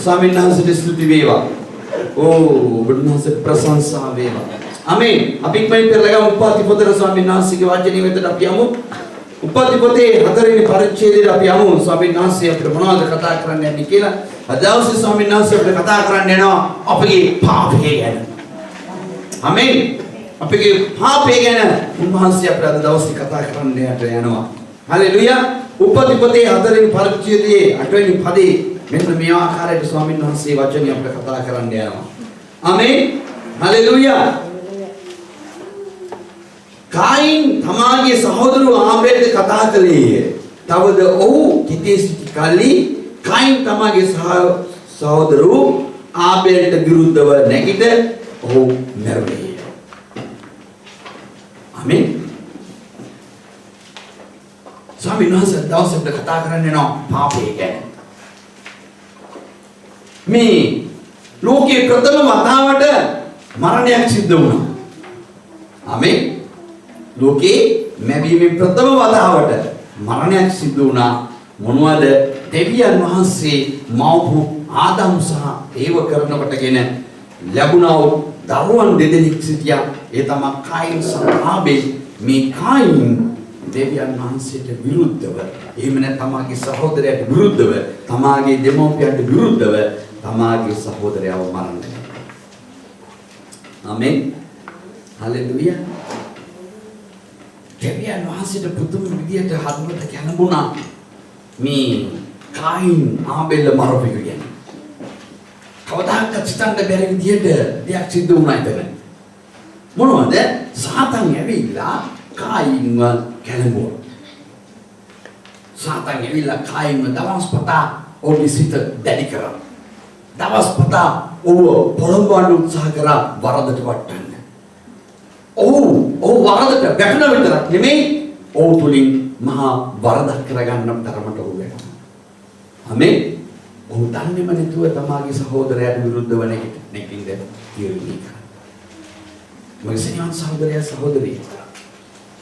ස්වාමීන් වහන්සේට ස්තුති වේවා. ඔබන්වහන්සේ ප්‍රශංසා වේවා. ආමේන්. අපි ඉක්මනින් පෙරලගමු උපාධිපතර ස්වාමීන් වහන්සේගේ වචනේ වෙතට අපි යමු. උපාධිපතේ 4 වෙනි පරිච්ඡේදයට අපි යමු. ස්වාමීන් වහන්සේ අපිට මොනවද කතා කරන්න යන්නේ කියලා. අද දවසේ ස්වාමීන් වහන්සේ අපිට කතා කරන්න යනවා අපගේ පාපය ගැන. ආමේන්. අපගේ පාපය ගැන උන්වහන්සේ අපිට අද දවසේ කතා කරන්න යනවා. හලෙලුයා. උපාධිපතේ 4 වෙනි පරිච්ඡේදයේ 8 වෙනි පදේ මෙන්න මේ ආකාරයට ස්වාමීන් වහන්සේ වචනේ අපිට කතා කරන්න යනවා. ආමේන්. හලෙලුයා. කායින් තමාගේ සහෝදරව ආබේලට කතා කළේය. තවද ඔහු කිතේ සිටි කල්ලි කායින් තමාගේ සහෝදරව ආබේලට විරුද්ධව නැගිට ඔහු මැරුණේ. ආමේන්. ස්වාමීන් වහන්සේ දවසකට කතා කරන්න යනවා පාපය ගැන. මේ ලෝකයේ ප්‍රථම වතාවට මරණයක් සිද්ධ වුණා. ආමේන්. ලෝකේ මැවීමේ ප්‍රථම වතාවට මරණයක් සිදු වුණා. මොනවද? දෙවියන් වහන්සේ මවපු ආදම් සහ ඒව කරනකොටගෙන ලැබුණා දරුවන් දෙදෙනෙක් සිටියා. ඒ තමයි කායින් සහ ආබේල්. මේ කායින් දෙවියන් වහන්සේට විරුද්ධව, එහෙම නැත්නම් තමාගේ සහෝදරයාට විරුද්ධව, තමාගේ දෙමව්පියන්ට විරුද්ධව තමාගේ සහෝදරයව මරන්න. ආමේන්. හලෙලුයා. දෙවියන් වහන්සේට පුදුම විදියට හදවත කැළඹුණා මේ කායින් ආබේල මරපු ගැන. කවදාක හිතන්න බැරි විදියට දෙයක් සිද්ධ වුණා එතන. මොනවද? සාතන් ඇවිල්ලා කායින්ව කැළඹුවා. සාතන් ඇවිල්ලා කායින්ව දවස් පතා ඔහුගේ සිත දැඩි කරා. දවස් පතා ඔහුව පොළඹවන්න උත්සාහ කරා වරදට වටන්න. ඔහු වරදට වැටුණ විතරක් නෙමෙයි ඔහු තුලින් මහා වරදක් කරගන්න තරමට ඔහු වෙනවා. ආමේන්. ඔහු දන්නේම නැතුව තමාගේ සහෝදරයාට විරුද්ධව නැගිටින්න තීරණය කරා. මගේ සෙනෙහන් සහෝදරයා සහෝදරිය.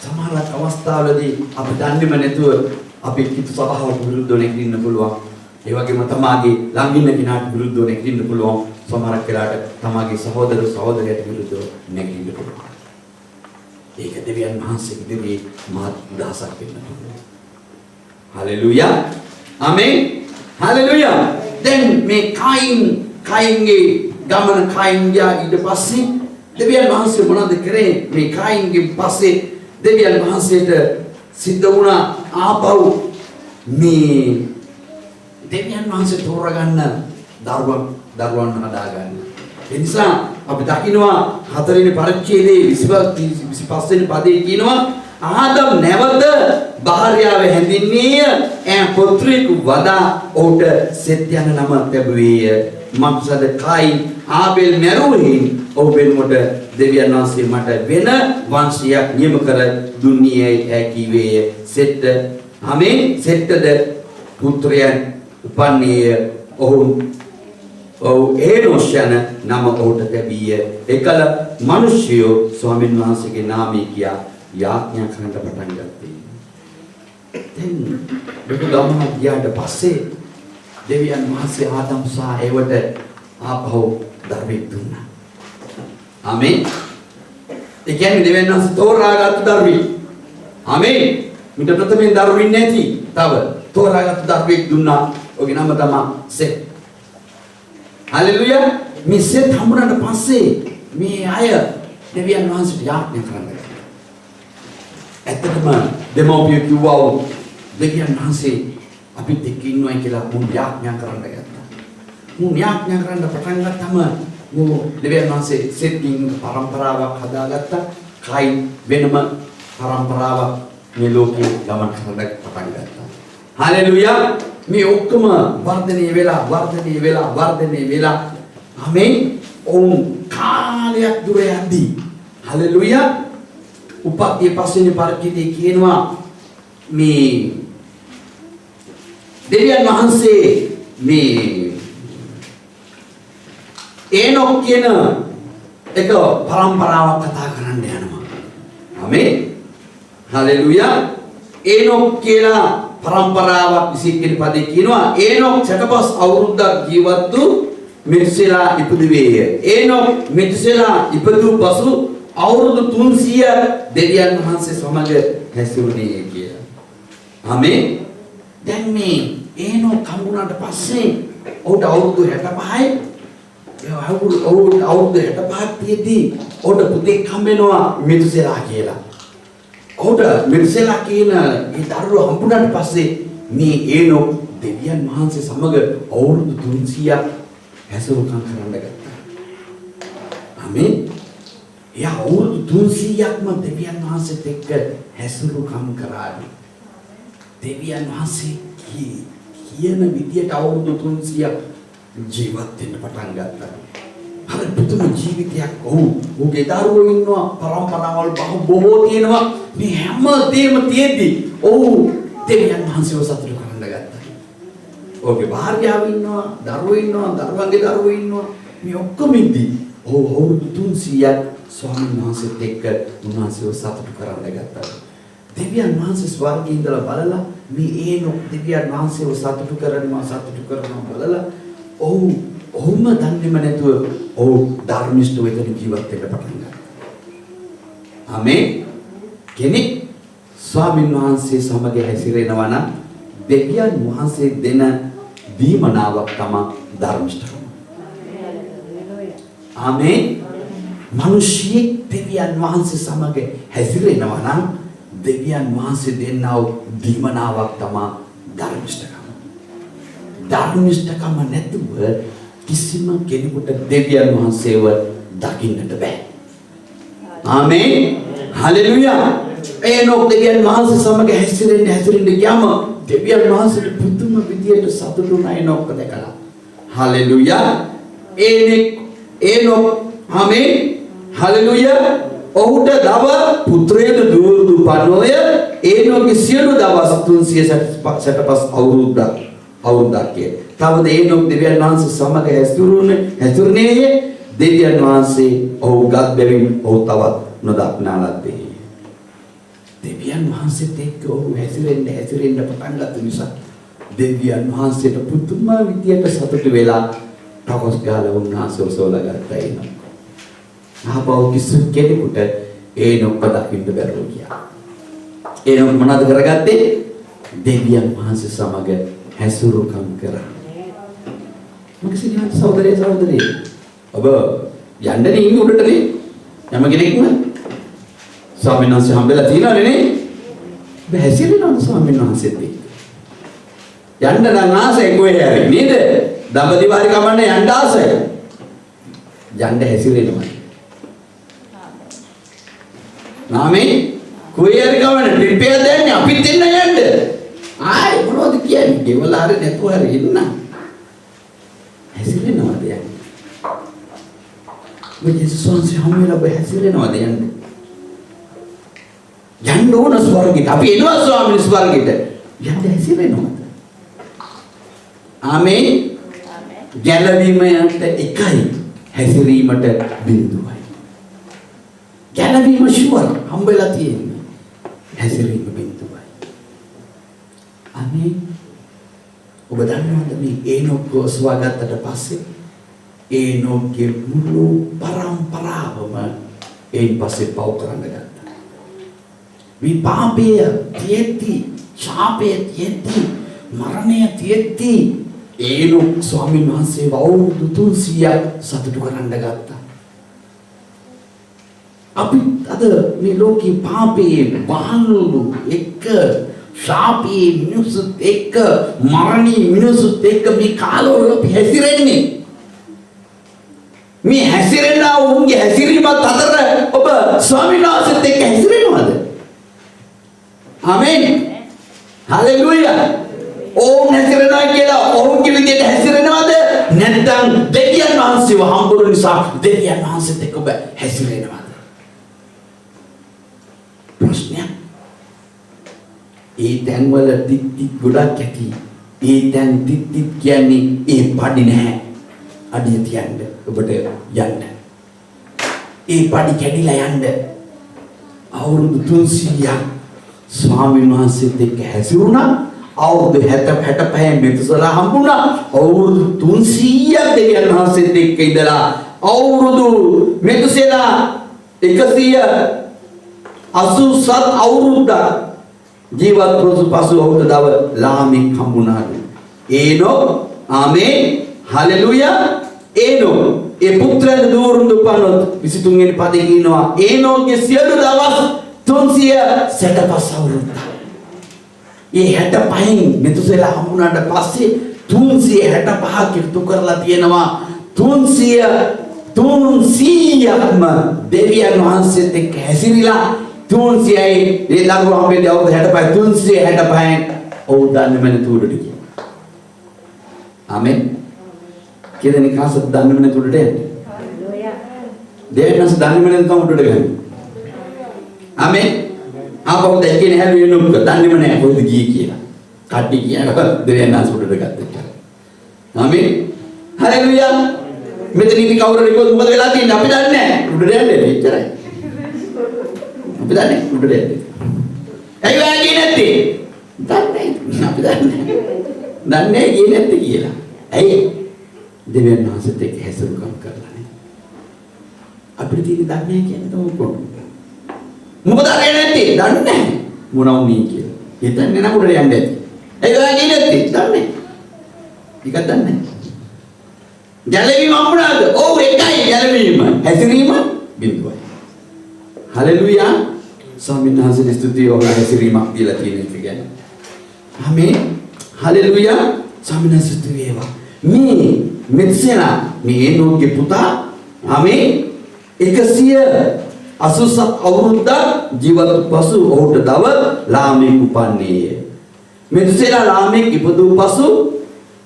සමහර අවස්ථාවලදී අපි දන්නේම නැතුව අපි කිතු සභාවට විරුද්ධව නැගිටින්න පුළුවන්. ඒ වගේම තමාගේ ළඟ ඉන්න කෙනාට විරුද්ධව නැගිටින්න පුළුවන්. සමහරක් වෙලාවට තමාගේ සහෝදර සහෝදරයාට විරුද්ධව නැගිටින්න පුළුවන්. ඒක දෙවියන් වහන්සේගේ දෙවියන් මහත් උදාසක් වෙන්න පුළුවන්. හලෙලුයා. ආමේන්. හලෙලුයා. දැන් මේ කායින්ගේ ගමන කායින් ගියා ඊට පස්සේ දෙවියන් වහන්සේ මොනවද කරේ? මේ කායින්ගේ පස්සේ දෙවියන් වහන්සේට සිද්ධ වුණා ආපහු මේ දෙවියන් වහන්සේ තෝරගන්න දරුවන් හදාගන්න. ඒ නිසා අපි දකින්නවා 4 වෙනි පරිච්ඡේදයේ 25 වෙනි පදේ කියනවා ආදම් නැවත භාර්යාව හැඳින්වීය පුත්‍රයෙකු වදා ඔහුට සෙත් යන නම ලැබුවේය. මක්සද කායින් ආබේල් මැරුවෙහි ඔහු වෙනුවට දෙවියන් වහන්සේ මට වෙන වංශයක් නියම කර දුන්නේයි ඇකීවේය. සෙත් ආමේන්. සෙත්ද පුත්‍රයන් උපන්නේය. ඔහු ඒනොස් යන නම ඔහුට ලැබීය. එකල මිනිස්යෝ ස්වාමීන් වහන්සේගේ නාමයේ කියා යාඥා කරන්න පටන් ගත්තා. දැන් ලොකු ගමනක් ගියාට පස්සේ දෙවියන් වහන්සේ ආදම් සහ ඒවට ආපහු දරුවෙක් දුන්නා. ආමේන්. ඒ කියන්නේ දෙවියන් වහන්සේ තෝරාගත්තු දරුවෙක්. ආමේන්. මිට ප්‍රථමයෙන් දරුවෙක් නැති තව තෝරාගත්තු දරුවෙක් දුන්නා. ඔහුගේ නම තමයි සෙත්. හලෙලුයා. මේ සෙත් හම්බුනට පස්සේ මේ අය දෙවියන් වහන්සේට යාඥා කරනවා. ඇත්තටම දෙමෝපිය කිව්වා දෙවියන් වහන්සේ අපිත් එක්ක ඉන්නවා කියලා මුන් යාඥා කරන්න ගත්තා. මුන් යාඥා කරන්න පටන් ගත්තම දෙවියන් වහන්සේ සෙත්කින් පරම්පරාවක් හදාගත්තා. කායින් වෙනම පරම්පරාවක් මේ ලෝකේ ගමන් කරන්න පටන් ගත්තා. හලෙලුයා. මේ ඔක්කොම වර්ධනය වෙලා ආමේන්. ඔවුන් කාලයක් දුර යද්දී හලෙලුයා. උපත්ති පස්වෙනි පරිච්ඡේදයේ කියනවා මේ දෙවියන් වහන්සේ මේ ඒනොක් කියන එක පරම්පරාවක් කතා කරන්න යනවා. ආමේන්. හලෙලුයා. ඒනොක් කියලා පරම්පරාවක් විසිකෙන පදේ කියනවා ඒනොක් සතපස් අවුරුද්දක් ජීවත් වූ මෙතුසෙලා ඉපදුවේය. ඒනොක් මෙතුසෙලා ඉපදූ පසු අවුරුදු 300 දෙවියන් වහන්සේ සමග හැසිරුණේ කියලා. ආමේන්. දැන් මේ ඒනොක් හම්බුනාට පස්සේ ඔහුට අවුරුදු 65යි. ඒ අවුරුදු 65ක් තියදී ඔහුට පුතෙක් හම්බෙනවා මෙතුසෙලා කියලා. ඔහුට මෙතුසෙලා කියන ඒ දරුවා හම්බුනාට පස්සේ මේ ඒනොක් දෙවියන් වහන්සේ සමග අවුරුදු 300ක් හැසිරුකම් කරන්න ගත්තා. ආමේන්. එයා අවුරුදු 300ක්ම දෙවියන් වහන්සේත් එක්ක හැසිරුකම් කරානේ. දෙවියන් වහන්සේ කියන විදියට අවුරුදු 300ක් ජීවත් වෙන්න පටන් ගත්තා. අර පුදුම ජීවිතයක් ඔහුගේ දරුවෝ ඉන්නවා, පරම්පරාවල් බොහෝ තියෙනවා. මේ හැම දෙයක්ම තියෙද්දි ඔහු දෙවියන් වහන්සේව සතුටු කරන්න ගත්තා. ඔහුගේ භාර්යාව ඉන්නවා, දරුවෝ ඉන්නවා, දරුවන්ගේ දරුවෝ ඉන්නවා. මේ ඔක්කොම ඉද්දි ඔහු අවුරුදු 300ක් ස්වාමීන් වහන්සේත් එක්ක උන්වහන්සේව සතුටු කරන්න ගත්තා. දෙවියන් වහන්සේ ස්වර්ගයේ ඉඳලා බලලා මේ ඒනොක් දෙවියන් වහන්සේව සතුටු කරනවා බලලා ඔහුම දන්නේම නැතුව ඔහු ධර්මිෂ්ඨව එතන ජීවත් වෙන්න පටන් ගත්තා. ආමේන්. කෙනෙක් ස්වාමීන් වහන්සේ සමග හැසිරෙනවා නම් දෙවියන් වහන්සේ දෙන දීමනාවක් තමයි ධර්මිෂ්ඨකම. ආමේන්. මිනිසියෙක් දෙවියන් වහන්සේ සමග හැසිරෙනවා නම් දෙවියන් වහන්සේ දෙන්නා වූ දීමනාවක් තමයි ධර්මිෂ්ඨකම. ධර්මිෂ්ඨකම නැතුව කිසිම කෙනෙකුට දෙවියන් වහන්සේව දකින්නට බෑ. ආමේන්. හලෙලුයා. ඒනොක් දෙවියන් වහන්සේ සමග හැසිරෙන්න ගියාම දෙවියන් වහන්සේට පුදුම විදියට සතුටුුණා ඒනොක් දැකලා. හලෙලුයා. ඒනොක් ආමේන්. හලෙලුයා. ඔහුට දව පුත්‍රයද දුවදු පනෝය ඒනොක්ගේ සියලු දවස් 365 අවුරුද්දක් කිය. තවද ඒනොක් දෙවියන් වහන්සේ සමග හැසිරුණේ දෙවියන් වහන්සේ ඔහු ගත් බැවින් ඔහු තවත් නොදක්නා ලද්දේ. දෙවියන් වහන්සේත් එක්ක ඔහු හැසිරෙන්න පටන් ගත්ත නිසා දෙවියන් වහන්සේට පුදුම විදියට සතුටු වෙලා තවස් ගාලා උන්වහන්සේ සෝලා ගත්තා ඒනොක්. ආපහු කිසි කෙනෙකුට ඒනොක් දකින්න බැරුව ගියා. ඒනොක් මොනවද කරගත්තේ? දෙවියන් වහන්සේ සමග හැසිරුකම් කරා. මගේ සිනහත් සහෝදරය ඔබ යන්නේ ඉන්නේ උඩටනේ. යම කෙනෙක්ම ස්වාමීන් වහන්සේ හම්බෙලා තියෙනවනේ නේ. ඔබ හැසිරෙනවා ස්වාමීන් වහන්සේත් එක්ක. යන්න නම් ආසයි කොහේ හරි නේද? දඹදිවාරි කමන්න යන්න ආසයි. යන්න හැසිරෙනවා. නාමේ කොහේ හරි කමන්න ට්‍රිප් එකක් දැන්නේ අපිත් එන්න යන්න. ආයි මොනවද කියන්නේ? ගෙවල හරි නැතුව හරි ඉන්න. හැසිරෙනවද යන්නේ? මේ ජේසුස් වහන්සේ හැමෝම හැසිරෙනවද යන්නේ? යන්න ඕන ස්වර්ගයට. අපි එනවා ස්වාමීන් ස්වර්ගයට. යන්න හැසිරෙනවද? ආමේන්. ගැලවීමට එකයි හැසිරීමට බිඳුවයි. ගැලවීම ෂුවර් හම්බෙලා තියෙන්නේ. හැසිරීම බිඳුවයි. ආමේන්. ඔබ දන්නවද මේ ඒනොක් සුවාගත්තට පස්සේ ඒනොක්ගේ මුළු පරම්පරාවම ඒන් පස්සේ පව් කරන්න ගත්තා. මේ පාපය තියෙද්දි, ශාපය තියෙද්දි, මරණය තියෙද්දි ඒනොක් ස්වාමීන් වහන්සේ අවුරුදු 300ක් සතුටු කරන්න ගත්තා. අපි අද මේ ලෝකේ පාපයේ වහල්ලු එක ශාපයේ මිනිසුත් එක්ක මරණී මිනිසුත් එක්ක මේ කාලවල අපි හැසිරෙන්නේ. මේ හැසිරෙනා උන්ගේ හැසිරීමත් අතර ඔබ ස්වාමීන් වහන්සේත් එක්ක හැසිරෙනවද? ආමේන්. හලෙලුයා. ඕම් හැසිරෙනවා කියලා ඔවුන්ගේ විදියට හැසිරෙනවද? නැත්නම් දෙවියන් වහන්සේව හම්බුන නිසා දෙවියන් වහන්සේත් එක්ක ඔබ හැසිරෙනවද? ප්‍රශ්නයක්. ඒ තැන්වල තිත් ගොඩක් ඇති. ඒ තැන් තිත් කියන්නේ ඒ පඩි නැහැ. අඩිය තියන්න ඔබට යන්න. ඒ පඩි කැඩිලා යන්න. අවුරුදු 300ක් ස්වාමීන් වහන්සේත් එක්ක හැසිරුණා. අවුරුදු 65 මෙතුසලා හම්බුණා. අවුරුදු 300ක් දෙවියන් වහන්සේත් එක්ක ඉඳලා අවුරුදු මෙතුසලා 187 අවුරුද්දක් ජීවත් වූ පසු ඔහුට දව ලාමෙක් හම්බුණා. ඒනොක් ආමේන් හලෙලූයා. ඒනොක් ඒ පුත්‍රයන් දෝරුන් දුපනොත් 23 වෙනි පදේ කියනවා ඒනොක්ගේ සියලු දවස් 365 අවුරුද්දක්. ඒ 65න් මෙතුසලා හම්බුණාට පස්සේ 365 කිරතු කරලා තියෙනවා. 300ක්ම දෙවියන් වහන්සේත් එක්ක හැසිරීලා 300යි ඒ දරුවා හම්බෙන්නේ අවුරුදු 65 365න් ඔව් දන්නේම නැතුවට කියනවා. ආමෙන්. කියන කාසත් දන්නේම නැතුවට යන්නේ. හලෙලූයා. දෙවියන්ස් දන්නේම නැතුව උඩට ගන්නේ. ආමෙන්. ආපහු දැක්කේ නැහැ වෙනුම් දන්නේම නැහැ කොහෙද ගියේ කියලා. කඩි කියන දෙවියන්ස් උඩට ගත්තා. ආමෙන්. හලෙලූයා. මෙතන ඉති කවුරුද කිව්වොත් මොකද වෙලා තියෙන්නේ අපි දන්නේ නැහැ. උඩට යන්නේ එච්චරයි. අපි දන්නේ උඩට යන්නේ. ඇයි ඔයා ගියේ නැත්තේ? දන්නේ අපි දන්නේ. දන්නේ ගියේ නැත්තේ කියලා. ඇයි? දෙවියන් වහන්සේත් එක්ක හැසිරුකම් කරලා නේ. අපිට තියෙන්නේ දන්නේ කියන්නේ තමයි කොහොමද? මොකද අරගෙන නැත්තේ? දන්නේ නැහැ. මොනවා වුනේ කියලා. හිතන්නේ නම් උඩට යන්නේ ඇති. ඇයි ඔයා ගියේ නැත්තේ? දන්නේ. ටිකක් දන්නේ. ගැලවීම හම්බුණාද? ඔව් එකයි ගැලවීම. හැසිරීම බිඳුවයි. හලෙලූයා. ස්වාමීන් වහන්සේ ස්තුතියි ඔබ හැසිරීමක් දීලා තියෙන එක ගැන. ආමේන්. හලෙලූයා. ස්වාමීන් වහන්සේ ස්තුති වේවා. මේ මෙත්සෙනා මේ ඒනෝක්ගේ පුතා ආමේන් 187 අවුරුද්දක් ජීවත් පසු ඔහුට දව ලාමෙක් උපන්නේය. මෙත්සෙනා ලාමෙක් ඉපදූ පසු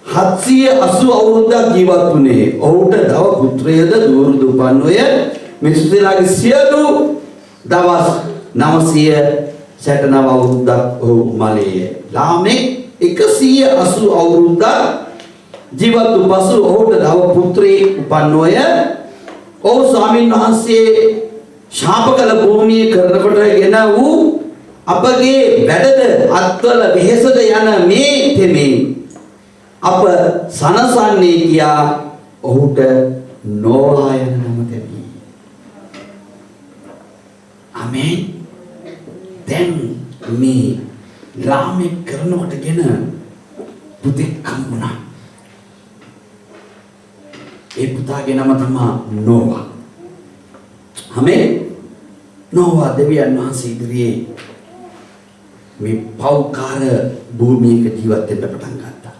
780 අවුරුද්දක් ජීවත් වුණේ. ඔහුට දව පුත්‍රයද දූරුද උපන්නෝය. මෙතුසෙලාගේ සියලු දවස් 969 අවුරුද්දක් ඔහු මලේය. ලාමෙක් 180 අවුරුද්දක් ජීවත් වූ පසු ඔහුට දව පුත්‍රයෙක් උපන්නෝය. ඔහු ස්වාමීන් වහන්සේ ශාප කළ භූමියේ කරනකොටගෙන වූ අපගේ වැඩද අත්වල වෙහෙසද යන මේ තෙමේ අප සනසන්නේ කියා ඔහුට නෝවා යන නම තැබී. ආමේන්. දැන් මේ ලාමෙක් කරනකොටගෙන පුතෙක් හම්බුණා. ඒ පුතාගේ නම තමයි නෝවා. ආමේන්. නෝවා දෙවියන් වහන්සේ ඉදිරියේ මේ පෞකාර භූමියක ජීවත් වෙන්න පටන් ගත්තා.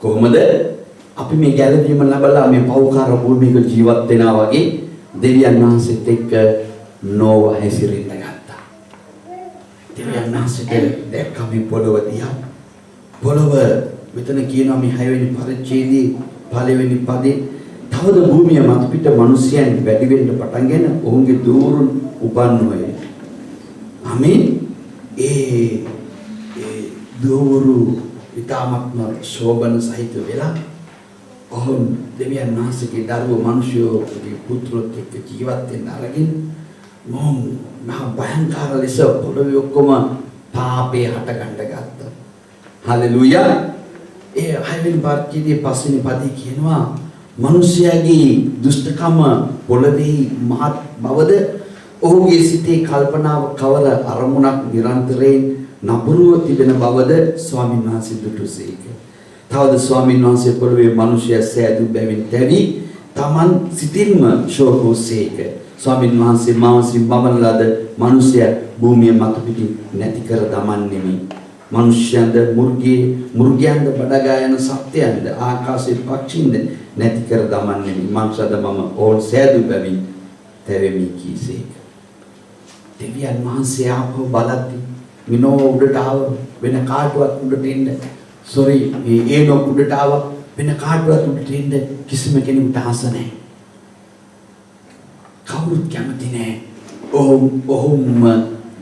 කොහොමද අපි මේ ගැලවීම ලැබලා මේ පෞකාර භූමියක ජීවත් වෙනා වගේ දෙවියන් වහන්සේත් එක්ක නෝවා හැසිරෙන්න ගත්තා. දෙවියන් වහන්සේට දැක්කම මේ පොළොව දිහා පොළොව මෙතන කියනවා මේ 6 වෙනි පරිච්ඡේදයේ 5 වෙනි පදේ තවද භූමිය මත පිට මිනිසයන් වැඩි වෙන්න පටන්ගෙන ඔවුන්ගේ දෝරුන් උපන්නෝය. ආමේන්. ඒ දෝරු ඊටමත්ම ශෝභන සහිත වෙලා ඔවුන් දෙවියන් වහන්සේගේ දරුවෝ මිනිසුන්ගේ පුත්‍රොත් එක්ක ජීවත් වෙන්න අරගෙන මොම් මහා භයංකාර ලෙස පොළොවේ ඔක්කොම පාපේ හටගන්න ගත්තා. හලෙලූයා. ඒ 6 වෙනි පරිච්ඡේදයේ 5 වෙනි පදේ කියනවා මිනිසයාගේ දුෂ්ටකම පොළොවේ මහත් බවද ඔහුගේ සිතේ කල්පනාව කවර අරමුණක් නිරන්තරයෙන් නපුරුව තිබෙන බවද ස්වාමීන් වහන්සේ දුටුසේක. තවද ස්වාමීන් වහන්සේ පොළොවේ මිනිසයා සෑදු බැවින් තැවි තමන් සිතින්ම ශෝකෝසේක. ස්වාමීන් වහන්සේ මානසික බවන ලද මිනිසයා භූමිය මත පිටින් නැති කර දමන්නෙමි. මිනිසයන්ද මුර්ගයන්ද බඩගා යන සත්‍යයන්ද ආකාශයේ පක්ෂින්ද නැති කර දමන්නෙමි. මංසද මම ඕන් සෑදු බැවින් තැවෙමි කීසේක. දෙවියන් වහන්සේ ආපහු බලද්දී මිනෝ උඩට ආව වෙන කාටවත් උඩට එන්න ඒනෝ උඩට ආව වෙන කාටවත් උඩට එන්න කිසිම කෙනෙකුට ආස නැහැ. කවුරුත් කැමති නැහැ. ඔහුම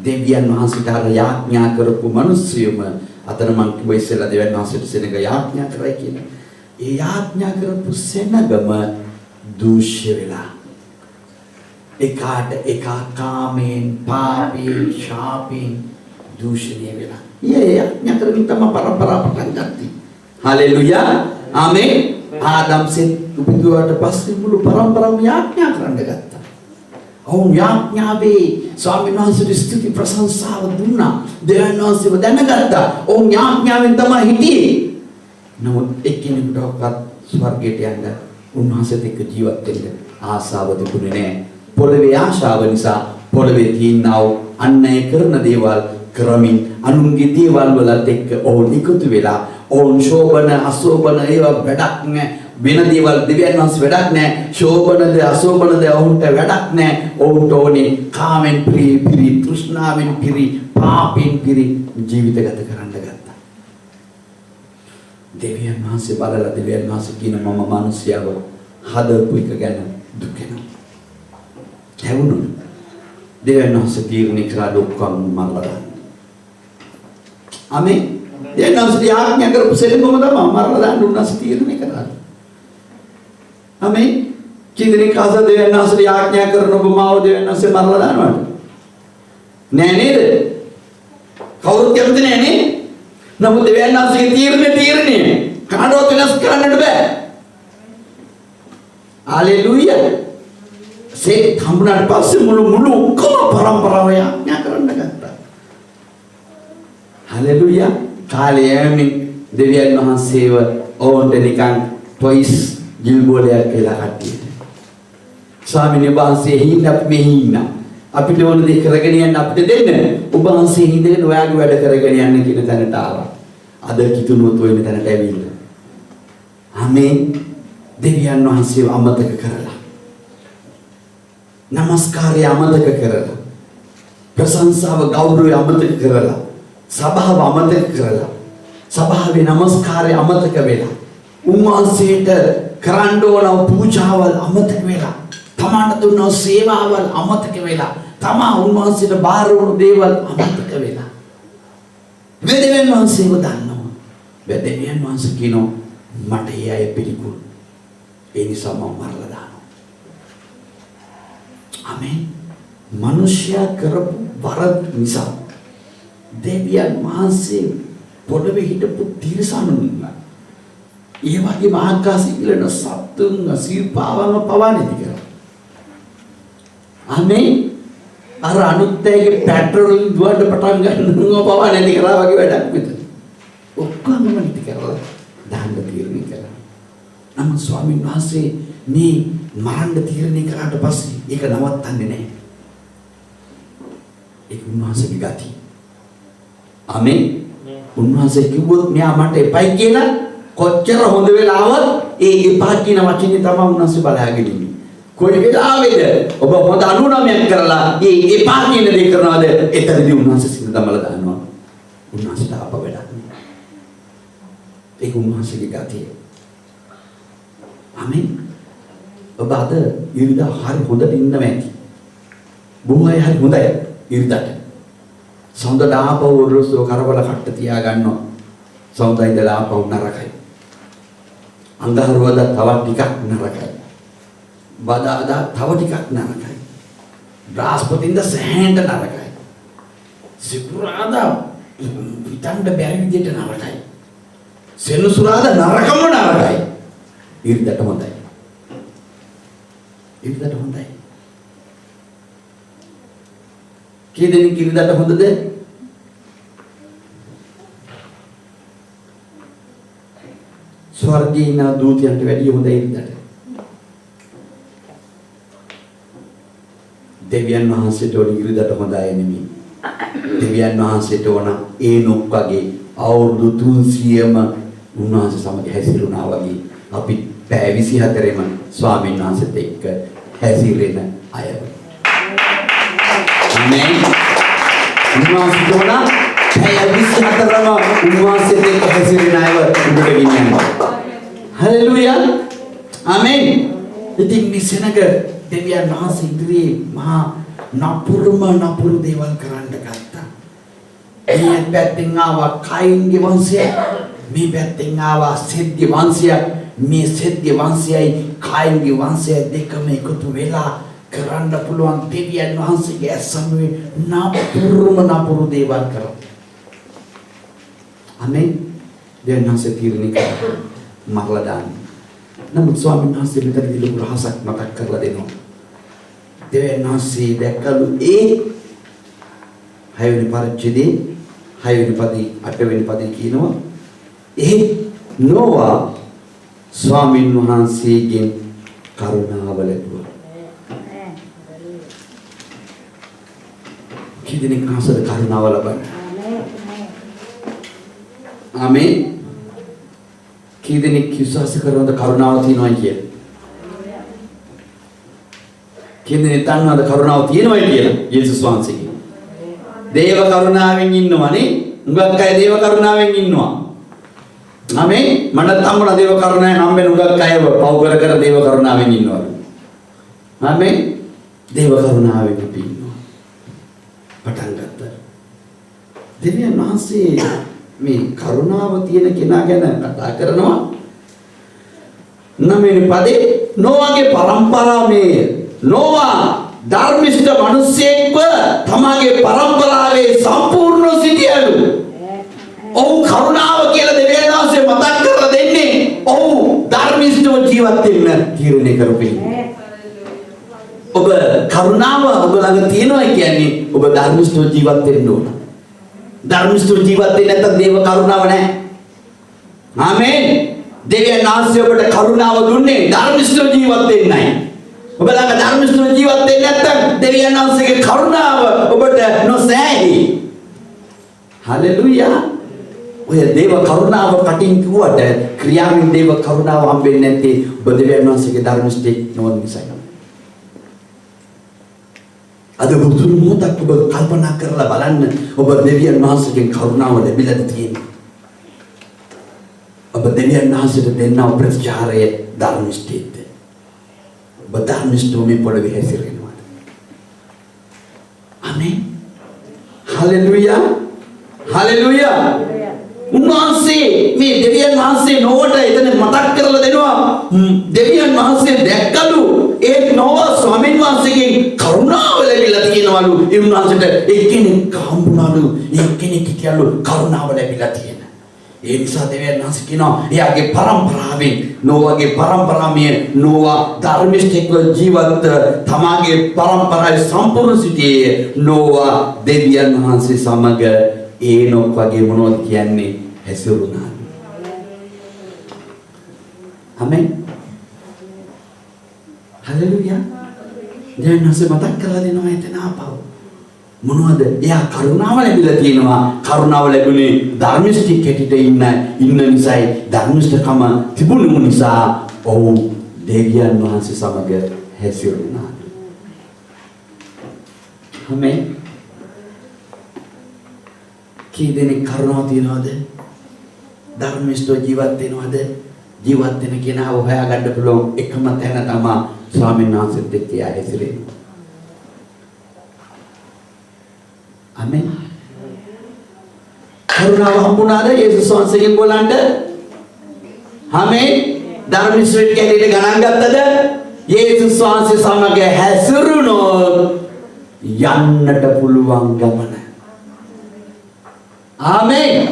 දෙවියන් වහන්සේට යාඥා කරපු මිනිස්සුයම අතන මං කිව්ව ඉස්සෙල්ලා දෙවියන් වහන්සේට සෙනඟ යාඥා කරයි කියන්නේ. ඒ යාඥා කරපු සෙනඟම දූෂ්‍ය වෙලා එකාට එකා කාමෙන් පාපේ ශාපෙන් දූෂණය වෙලා. ඊයේ ඥාතරකින් තමයි පරම්පරාව පටන් ගත්තේ. හලෙලුයා. ආමේන්. ආදම් සෙත් උපදුවට පස්සේ මුළු පරම්පරාවම යාඥා කරන්න ගත්තා. ඔවුන් යාඥාවේ ස්වාමීන් වහන්සේට ස්තුති ප්‍රශංසාව දුන්නා. දෙවියන් වහන්සේව දැනගත්තා. ඔවුන් යාඥාවෙන් තමයි හිටියේ. නමුත් එක්කෙනෙකුටවත් ස්වර්ගයට යන්න උන්වහන්සේත් එක්ක ජීවත් වෙන්න ආසාව තිබුණේ නැහැ. පොළවේ ආශාව නිසා පොළවේ තියෙනා අන්නය කරන දේවල් කරමින් අනුන්ගේ දේවල් වලත් එක්ක ඔවුන් එකතු වෙලා ඔවුන් ශෝභන අශෝභන ඒවා වැඩක් නැහැ. වෙන දේවල් දෙවියන් වහන්සේ වැඩක් නැහැ. ශෝභනද අශෝභනද ඔවුන්ට වැඩක් නැහැ. ඔවුන්ට ඕනේ කාමෙන් පිරි තෘෂ්ණාවෙන් පිරි පාපෙන් පිරි ජීවිත ගත කරන්න ගත්තා. දෙවියන් වහන්සේ බලලා දෙවියන් වහන්සේ කියන මම මිනිස්යාව හදපු එක ගැන දුක් වෙනවා. හැවුණු දෙවියන් වහන්සේ තීරණය කළා ඔක්කොම මරලා දාන්න. ආමේන්. දෙවියන් වහන්සේ ආඥා කරපු සෙලෙමම තමයි මරලා දාන්න උන්වහන්සේ තීරණය කළා. ආමේන්. කිඳිනේ කාස දෙවියන් වහන්සේ ආඥා කරන ඔබමාව දෙවියන් වහන්සේ මරලා දානවද? නෑ නේද? කවුරුත් කැමති නෑ නේ. නමුත් දෙවියන් වහන්සේගේ තීරණය කාටවත් වෙනස් කරන්නට බෑ. හලෙලුයා. සෙත් හම්බුනාට පස්සේ මුළු ඔක්කොම පරම්පරාව යාඥා කරන්න ගත්තා. හලෙලුයා. කාලයේදී දෙවියන් වහන්සේව ඕන්ට නිකන් ටොයිස් ජිල්බෝලයක් කියලා කට්ටියට. ස්වාමීන් වහන්සේ හින්න අපි මෙහි ඉන්න. අපිට ඕන දේ කරගෙන යන්න අපිට දෙන්න. ඔබ වහන්සේ හිඳගෙන ඔයාගේ වැඩ කරගෙන යන්න කියන තැනට ආවා. අද කිතුනුත් ඔය තැනට ඇවිල්ලා. ආමේන්. දෙවියන් වහන්සේව අමතක කරලා. නමස්කාරය අමතක කරලා. ප්‍රශංසාව ගෞරවය අමතක කරලා. සභාව අමතක කරලා. සභාවේ නමස්කාරය අමතක වෙලා. උන්වහන්සේට කරන්න ඕන පූජාවල් අමතක වෙලා. තමන්ට දුන්න සේවාවල් අමතක වෙලා. තමා උන්වහන්සේට බාර වුණු දේවල් අමතක වෙලා. දෙවියන් වහන්සේව දන්නවා. දෙවියන් වහන්සේ කියනවා මට ඒ අය පිළිකුල්. ඒ නිසා මම මරලා දානවා. ආමේන්. මිනිසයා කරපු වරද නිසා දෙවියන් වහන්සේ පොළවේ හිටපු තිරසනුන් ඒ වගේ ආකාශයේ ඉලන සත්තුන් සිව්පාවම පවන්නේ කියලා. ආමේන්. අර අනුත්තේගේ පෙට්‍රෝල් දුවන්න පටන් ගන්නවා පවන්නේ නැති කරා වගේ වැඩක් විතර. ඔක්කොම නැති කරලා දාන්න තීරණය කළා. නමුත් ස්වාමීන් වහන්සේ මේ මරන්න තීරණය කරාට පස්සේ ඒක නවත්තන්නේ නැහැ. ඒක උන්වහන්සේගේ ගතිය. ආමේන්. උන්වහන්සේ කිව්වොත් මෙයා මට එපයි කියලා කොච්චර හොඳ වෙලාවත් ඒ එපා කියන වචනේ තමයි උන්වහන්සේ බලාගෙන ඉන්නේ. කොයි වෙලාවෙද ඔබ හොඳ 99ක් කරලා ඒ එපා කියන දේ කරනවද එතනදී උන්වහන්සේ සිත දමලා දානවා. උන්වහන්සේට අප වැඩක් නෑ. ඒක උන්වහන්සේගේ ගතිය. ආමේන්. ඔබ අද ඉරිදා හරි හොඳට ඉන්නවා ඇති. බොහෝ අය හරි හොඳයි ඉරිදාට. සඳ දාපව රොස්සෝ කරවල කට්ට තියා ගන්නවා. සඳයි දලාපව නරකයි. අඟහරුවද තවත් ටිකක් නරකයි. බදාදා තව ටිකක් නරකයි. බ්‍රහස්පතින්ද සෑහෙන්න නරකයි. සිකුරාදා හිතන්න බැරි විදිහට නරකයි. සෙනසුරාදා නරකම නරකයි. ඉරිදාට හොඳයි. ඉරිදාට හොඳයි. කී දෙනෙක් ඉරිදාට හොඳද? ස්වර්ගීය දූතයන්ට වැඩිය හොඳයි ඉරිදාට. දෙවියන් වහන්සේට ඕන ඉරිදාට හොඳයි නෙමෙයි. දෙවියන් වහන්සේට ඕන ඒනොක් වගේ අවුරුදු 300ම උන්වහන්සේ සමග හැසිරුණා වගේ අපි පැය 24ෙම ස්වාමීන් වහන්සේත් එක්ක හැසිරෙන අය. ආමේන්. උන්වහන්සේ තෝරන පැය 24ම උන්වහන්සේත් එක්ක හැසිරෙන අයව උඹට ගෙනියනවා. හලෙලුයා. ආමේන්. ඉතින් මේ සෙනග දෙවියන් වහන්සේ ඉදිරියේ මහා නපුරු දේවල් කරන්න ගත්තා. මේ පැත්තෙන් ආවා කයින්ගේ වංශය, මේ පැත්තෙන් ආවා සෙත්ගේ වංශය, මේ සෙත්ගේ වංශයයි කයින්ගේ වංශය දෙකම එකතු වෙලා කරන්න පුළුවන් දෙවියන් වහන්සේගේ ඇසුනේ නපුරු දේවල් කරා. අනේ දෙවියන් වහන්සේ තීරණය කළා මරලා දාන්න. නමුත් ස්වාමීන් වහන්සේ මෙතනදී ලොකු රහසක් මතක් කරලා දෙනවා. දෙවියන් වහන්සේ දැක්කලු ඒ 6 වෙනි පරිච්ඡේදයේ 6 වෙනි පදේ 8 වෙනි පදේ කියනවා ඒ නෝවා ස්වාමීන් වහන්සේගෙන් කරුණාව ලැබුවා. කීදෙනෙක් කාසද කරුණාව ලබන්නේ? ආමේන්. කීදෙනෙක් විශ්වාස කරනවද කරුණාව තියෙනවා කියලා? කීදෙනෙක් දන්නවද කරුණාව තියෙනවා කියලා? යේසුස් වහන්සේගේ. දේව කරුණාවෙන් ඉන්නවනේ. උඟක් අය දේව කරුණාවෙන් ඉන්නවා. ආමේන්. මට තම්බුණ දේව කරුණාවෙන් හම්බෙන උඟක් අය පව් කර දේව කරුණාවෙන් ඉන්නවා. ආමේන්. දේව කරුණාවෙන් අපි ඉන්නවා. පටන් ගත්තා. දෙවියන් වහන්සේ මේ කරුණාව තියෙන කෙනා ගැන කතා කරනවා. 9 වෙනි පදේ නෝවාගේ පරම්පරාවේ නෝවා ධර්මිෂ්ඨ මිනිසෙක්ව තමගේ පරම්පරාවේ සම්පූර්ණ සිටියලු. ඔව් කරුණාව කියලා දෙවියන් වහන්සේ මතක් කරලා දෙන්නේ. ඔව් ධර්මිෂ්ඨව ජීවත් වෙන්න තීරණය කරපේ. ඔබ කරුණාව ඔබ ළඟ තියෙනවා කියන්නේ ඔබ ධර්මිෂ්ඨව ජීවත් වෙන්න ඕන. ධර්මිෂ්ඨව ජීවත් වෙන්නේ නැත්නම් දේව කරුණාව නැහැ. ආමේන්. දෙවියන් වහන්සේ ඔබට කරුණාව දුන්නේ ධර්මිෂ්ඨව ජීවත් වෙන්නයි. ඔබ ළඟ ධර්මිෂ්ඨව ජීවත් වෙන්නේ නැත්නම් දෙවියන් වහන්සේගේ කරුණාව ඔබට නොසෑහි. හලෙලුයා. ඔය දේව කරුණාව කටින් කිව්වට ක්‍රියාවෙන් දේව කරුණාව හම්බෙන්නේ නැත්තේ ඔබ දෙවියන් වහන්සේගේ ධර්මිෂ්ඨෙක් නොවන නිසායි. අද බුදුන් මොහොතක් ඔබ කල්පනා කරලා බලන්න ඔබ දෙවියන් වහන්සේගෙන් කරුණාව ලැබිලාද තියෙන්නේ? ඔබ දෙවියන් වහන්සේට දෙන්නව ප්‍රතිචාරය ධර්මිෂ්ඨයිද? ඔබ ධර්මිෂ්ඨව මේ පොළවේ හැසිරෙනවද? ආමේන්. හලෙලුයා. හලෙලුයා. උන්වහන්සේ මේ දෙවියන් වහන්සේ නොවට එතන මතක් කරලා දෙනවා. දෙවියන් වහන්සේ දැක්කලු ඒ නෝවා ස්වාමීන් වහන්සේගෙන් කරුණාව ලැබිලා තියෙනවලු. ඒ උන්වහන්සේට එක්කෙනෙක් හම්බුණාලු. එක්කෙනෙක් කියලු කරුණාව ලැබිලා තියෙන. ඒ නිසා දෙවියන් වහන්සේ කියනවා එයාගේ පරම්පරාවෙන් නෝවාගේ පරම්පරාවේ නෝවා ධර්මිෂ්ඨව ජීවත් තමාගේ පරම්පරාවේ සම්පූර්ණ සිටියේ නෝවා දෙවියන් වහන්සේ සමග ඒනොක් වගේ මොනවද කියන්නේ හැසිරුණා. ආමේන්. හලෙලුයා. දැන් නැස මතක් කරලා දෙනවා එතන ආපහු. මොනවද? එයා කරුණාව ලැබිලා තියෙනවා. කරුණාව ලැබුණේ ධර්මිෂ්ඨික හැටියට ඉන්න නිසායි ධර්මිෂ්ඨකම තිබුණු නිසා ඔව් දෙවියන් වහන්සේ සමග හැසිරුණා. ආමේන්. කී දෙනෙක් කරුණාව තියනවද? ධර්මිෂ්ඨව ජීවත් වෙනවද? ජීවත් වෙන කෙනාව හොයාගන්න පුළුවන් එකම තැන තමයි ස්වාමීන් වහන්සේත් එක්ක හැසිරෙන්නේ. ආමේන්. කරුණාව හම්බුණාද යේසුස් වහන්සේගෙන් බලන්න? ආමේන්. ධර්මිෂ්ඨ කැලේට ගණන් ගත්තද? යේසුස් වහන්සේ සමග හැසිරුණොත් යන්නට පුළුවන් ගමන. ආමේන්.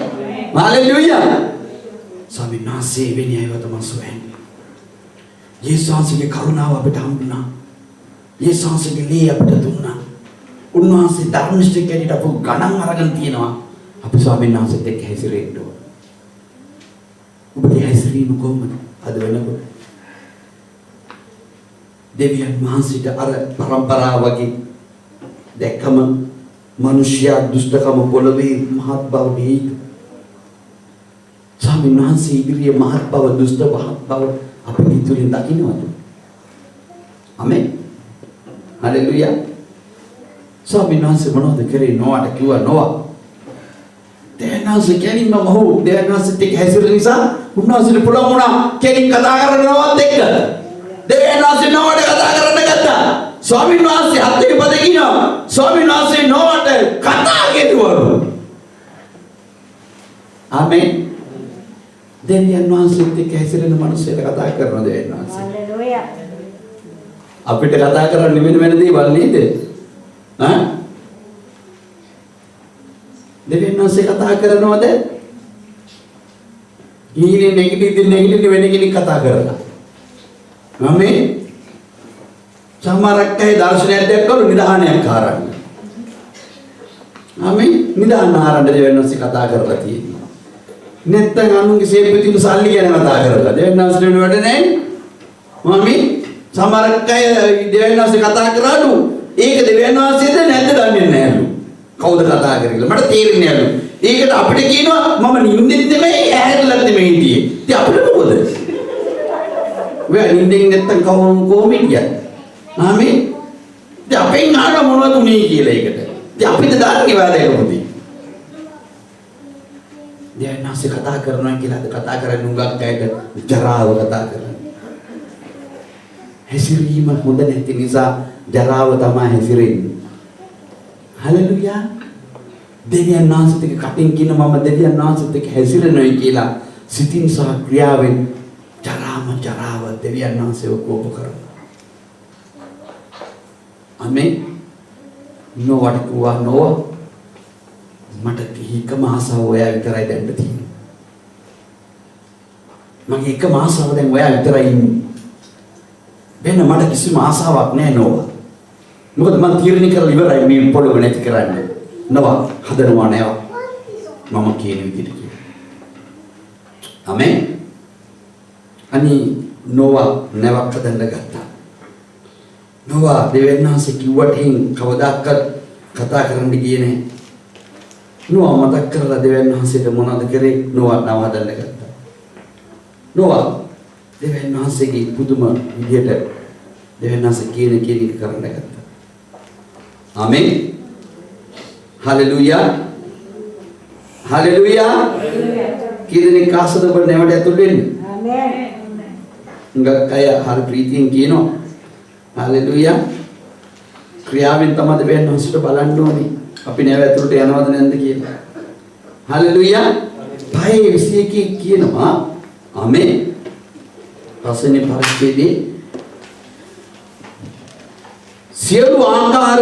හලෙලුයා. ස්වාමීන් වහන්සේ වෙන අයව තමයි සොයන්නේ. යේසුස් වහන්සේගේ කරුණාව අපිට හම්බුණා. යේසුස් වහන්සේගේ ලේ අපිට දුන්නා. උන්වහන්සේ ධර්මිෂ්ඨ කැලේට අපු ගණන් අරගෙන තියෙනවා. අපි ස්වාමීන් වහන්සේත් එක්ක හැසිරෙන්න ඕන. ඔබගේ හැසිරීම කොහොමද? අද වෙනකොට දෙවියන් වහන්සේට අර පරම්පරාව වගේ දැක්කම මනුෂ්‍යයා දුෂ්ටකම පොළවේ මහත් බව නේද? ස්වාමීන් වහන්සේ ඉදිරියේ මහත් බව දුෂ්ට බව අපේ ඉදිරියෙන් දකින්නවද? ආමේන්. හලෙලුයා. ස්වාමීන් වහන්සේ මොනවද කරේ? නෝවාට කිව්වා නෝවා. දෙවියන්වහන්සේ කෙලින්ම මොහු දෙවියන්වහන්සේත් එක්ක හැසිරෙන නිසා උන්වහන්සේට පුළුවන් වුණා කෙලින් කතා කරනවත් එක්ක. දෙවියන්වහන්සේ නෝවාට කතා කරන්න ගත්තා. ස්වාමීන් වහන්සේ හත් වෙනි පදේ කියනවා ස්වාමීන් වහන්සේ නෝවාට කතා කෙරුවලු. ආමේන්. දෙවියන් වහන්සේත් එක්ක හැසිරෙන මිනිස්සුන්ට කතා කරන දෙවියන් වහන්සේ. හලෙලුයා. අපිට කතා කරන්න වෙන දේවල් නේද? ඈ? දෙවියන් වහන්සේ කතා කරනවද? ඊනේ නෙගටිව් වෙන කෙනෙක් කතා කරලා. මම සමහරක් අය දර්ශනයක් දැක්කලු නිදානයක් ආරන්න. නිදාන ආරන්න දෙවියන් වහන්සේ කතා කරලා තියෙනවා. නැත්තම් අනුන්ගේ සේපෙතින් සල්ලි ගැන කතා කරලා දෙවියන් වහන්සේ වෙන වැඩ නැහැ. සමහරක් අය දෙවියන් වහන්සේ කතා කරාලු ඒක දෙවියන් වහන්සේද නැද්ද දන්නේ නැහැලු. කවුද කතා කරේ කියලා මට තේරෙන්නේ නැහැලු. ඒකට අපිට කියනවා මම නිින්දෙත් නෙමෙයි ඇහැරලත් නෙමෙයි හිටියේ. ඉතින් අපිට මොකද? ඔයා නිින්දෙන් නැත්තම් කොහොම හිටියද? ඉතින් අපෙන් අහන මොනවද උනේ කියලා ඒකට. ඉතින් අපිට දාන්නේ වැඩකමදී. දෙවියන් වහන්සේ කතා කරනවා කියලා කතා කරන්නේ උඟක් අයට ජරාව කතා කරන්නේ. හැසිරීම හොඳ නැති නිසා ජරාව තමයි හැසිරෙන්නේ. හලෙලුයා. දෙවියන් වහන්සේත් එක්ක කටින් කියන මම දෙවියන් වහන්සේත් එක්ක හැසිරෙනයි කියලා සිතින් සහ ක්‍රියාවෙන් ජරාව දෙවියන් වහන්සේව කෝප කරනවා. අමේ නොවට කිව්වා නෝ මට එකම ආසාව ඔයා විතරයි දැන්න තියෙන්නේ. මගේ එකම ආසාව දැන් ඔයා විතරයි ඉන්නේ. වෙන මට කිසිම ආසාවක් නැහැ නෝවා. මොකද මම තීරණය කරලා ඉවරයි මේ පොළොව නැති කරන්න. නෝවා හදනවා නෑ. මම කියන විදිහට කියනවා. ආමෙන්. අනි නෝවා නැවක් හදන්න ගත්තා. නෝවා දෙවියන් වහන්සේ කිව්වට හින් කවදාකවත් කතා කරන්න ගියේ නැහැ. නෝවා මතක් කරලා දෙවියන් වහන්සේට මොනවද කරේ? නෝවා නව හදන්න ගත්තා. නෝවා දෙවියන් වහන්සේගේ පුදුම විදියට දෙවියන් වහන්සේ කියන එක කරන්න ගත්තා. ආමෙන්. හලෙලුයා. හලෙලුයා. කීදෙනෙක් ආසද ඔබ නැවට ඇතුල් වෙන්න? ආමෙන්. උඟක් අය හරි ප්‍රීතියෙන් කියනවා. හලෙලුයා. ක්‍රියාවෙන් තමයි දෙවියන් වහන්සේට බලන්න ඕනේ. අපි නැව ඇතුළට යනවද නැන්ද කියලා. හලෙලුයා. 5:21 කියනවා. ආමෙන්. පස්වෙනි පරිච්ඡේදයේ සියලු ආහාර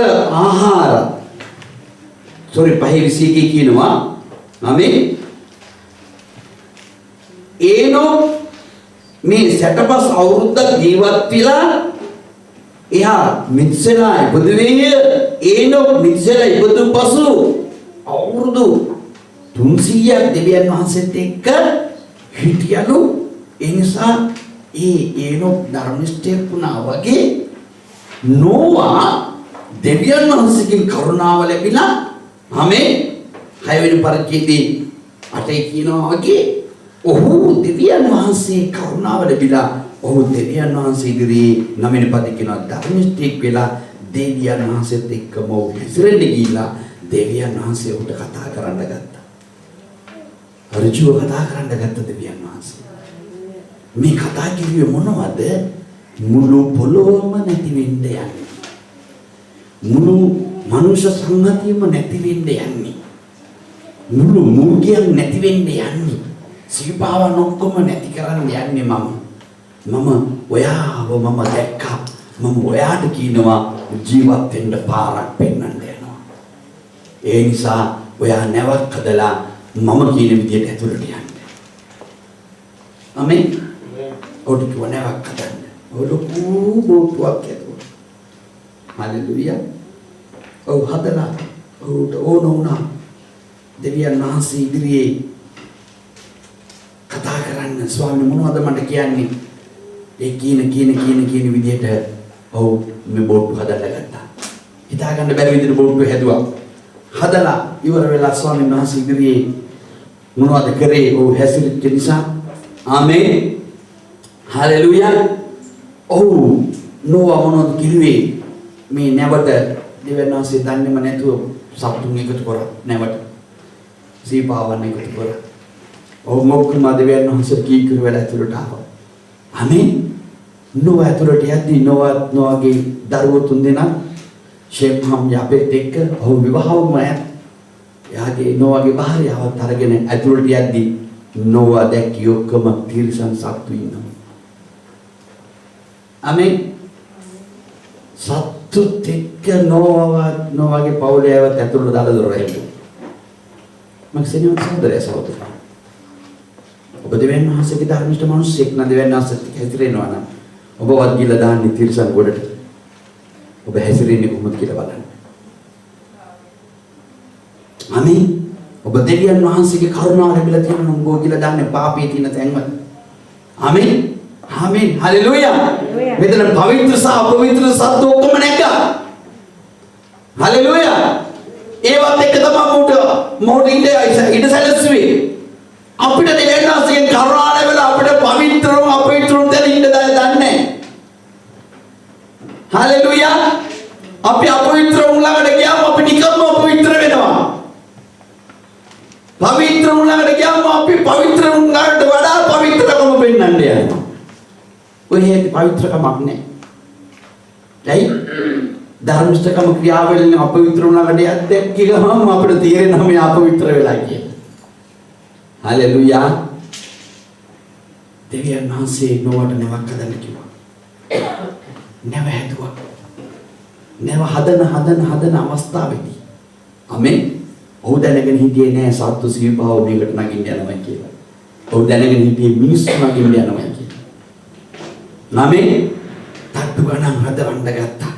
5:21 කියනවා. ආමෙන්. ඒනෝ මේ 60+ අවුරුද්දක් ජීවත් වෙලා එහා මිත්සලා ඉපදුවේ ඒනෝ මිත්සලා ඉපදු පසු අවුරුදු 300ක් දෙවියන් වහන්සේත් එක්ක හිටියලු. ඒ නිසා ඒනෝ ධර්මිෂ්ඨයෙක් වුණා වගේ නෝවා දෙවියන් වහන්සේගෙන් කරුණාව ලැබිලා ආමෙන් 6 වෙනි පරිච්ඡේදයේ 8 කියනවා වගේ ඔහු දෙවියන් වහන්සේ කරුණාව ලැබිලා ඔහු දෙවියන් වහන්සේ ඉදිරියේ 9 වෙනි පද කියනවා ධර්මිෂ්ඨයෙක් වෙලා දෙවියන් වහන්සේත් එක්කම ඉස්සරෙන් ගිහිලා දෙවියන් වහන්සේ උට කතා කරන්න ගත්තා. ඍජුව කතා කරන්න ගත්ත දෙවියන් වහන්සේ. මේ කතා කිව්වේ මොනවද? මුළු පොළොවම නැති වෙන්න යන්නේ. මුළු මනුෂ්‍ය සංගතියම නැති වෙන්න යන්නේ. මුළු මූර්ගයන් නැති වෙන්න යන්නේ. සිව්පාවන් ඔක්කොම නැති කරන්න යන්නේ මම ඔයාව මම දැක්කා. මම ඔයාට කියනවා ජීවත් වෙන්න පාරක් පෙන්වන්න යනවා. ඒ නිසා ඔයා නැවක් හදලා මම කියන විදිහට ඇතුළට යන්න. ආමෙන්. ඔඩු කිව්ව නැවක් හදන්න. ඔලොකු බෝට්ටුවක් ඇතුළට. හලෙලුයා. ඔව් හදලා ඔහුට ඕන වුණා දෙවියන් වහන්සේ ඉදිරියේ කතා කරන්න. ස්වාමීන් මොනවද මට කියන්නේ? ඒ කියන විදිහට ඔව් මේ බෝට්ටු හදලා ගත්තා. හිතා ගන්න බැරි විදිහට බෝට්ටු හැදුවා. හදලා ඉවර වෙලා ස්වාමීන් වහන්සේ ඉදිරියේ මොනවද කරේ? ඔව් හැසිරෙච්ච නිසා. ආමෙන්. හලෙලුයා. ඔව් නෝවා මොනවද කිව්වේ? මේ නැවට දෙවියන් වහන්සේ දන්නේම නැතුව සතුන් එකතු කරා නැවට. සීපාවන් එකතු කරා. ඔව් මොකක්ම දෙවියන් වහන්සේ කී කර වෙලා ඇතුළට ආවා. ආමෙන්. නෝවා ඇතුළට යද්දී නෝවාගේ දරුවෝ 3 දෙනා ෂේම් හම් යාපෙත් එක්ක ඔහු විවාහ වුණා. එයාගේ නෝවාගේ භාර්යාවත් අරගෙන ඇතුළට යද්දී නෝවා දැක්කී ඔක්කොම තිරිසන් සත්තු ඉන්නවා. ආමෙන්. සතුත් එක්ක නොවගේ පවුලේ ඇවත් ඇතුළට දාලා දොර හැදුවා. මම සෙනෙහස සහෝදරය සහෝදරයා. ඔබ දෙවියන් වහන්සේගේ ධර්මිෂ්ඨ මිනිස්සෙක් නම් දෙවියන් වහන්සේත් හැසිරෙනවා නම් ඔබවත් ගිහලා දාන්නේ තිරසන් ගොඩට. ඔබ හැසිරෙන්නේ කොහොමද කියලා බලන්න. අනේ ඔබ දෙවියන් වහන්සේගේ කරුණාව ලැබිලා තියෙනවා නම් ඔබ ගිහලා දාන්නේ පාපයේ තියෙන තැන්වල. ආමේන්. ආමේන්. හලෙලූයා. මෙතන පවිත්‍ර සහ අපවිත්‍ර සත්ව ඔක්කොම නැග්ගා. හලෙලූයා. ඒවත් එක්ක තමයි මොහොත ඉඳ සැලසුවේ. අපිට දෙවියන් වහන්සේගේ කරුණාව ලැබලා අපිට පවිත්‍රව අපවිත්‍රව දෙන්න ඉන්න දන්නේ. හලෙලූයා. අපි අපවිත්‍ර වුණාට ගියාම අපි නිකම්ම අපවිත්‍ර වෙනවා. පවිත්‍ර වුණාට ගියාම අපි පවිත්‍ර වුණාට වඩා පවිත්‍රකම පෙන්වන්න යනවා. ඔය හේතු පවිත්‍රකමක් නැහැ. ඇයි? ධර්මස්ථකම ක්‍රියාවලින් අපවිත්‍ර වුණාට යද්දක් ගියාම අපිට තේරෙනවා මේ අපවිත්‍ර වෙලා කියලා. හලෙලූයා. දෙවියන් වහන්සේ නොවට නැවක් හදන්න කිව්වා. නැව හැදුවා. නැව හදන අවස්ථාවේදී. ආමෙන්. ඔහු දැනගෙන හිටියේ නෑ සත්තු සීපාව මේකට නගින්න යනවා කියලා. ඔහු දැනගෙන හිටියේ මිනිස්සු නගින්න යනවා කියලා. ආමෙන්. තට්ටු ගණන් හදවන්න ගත්තා.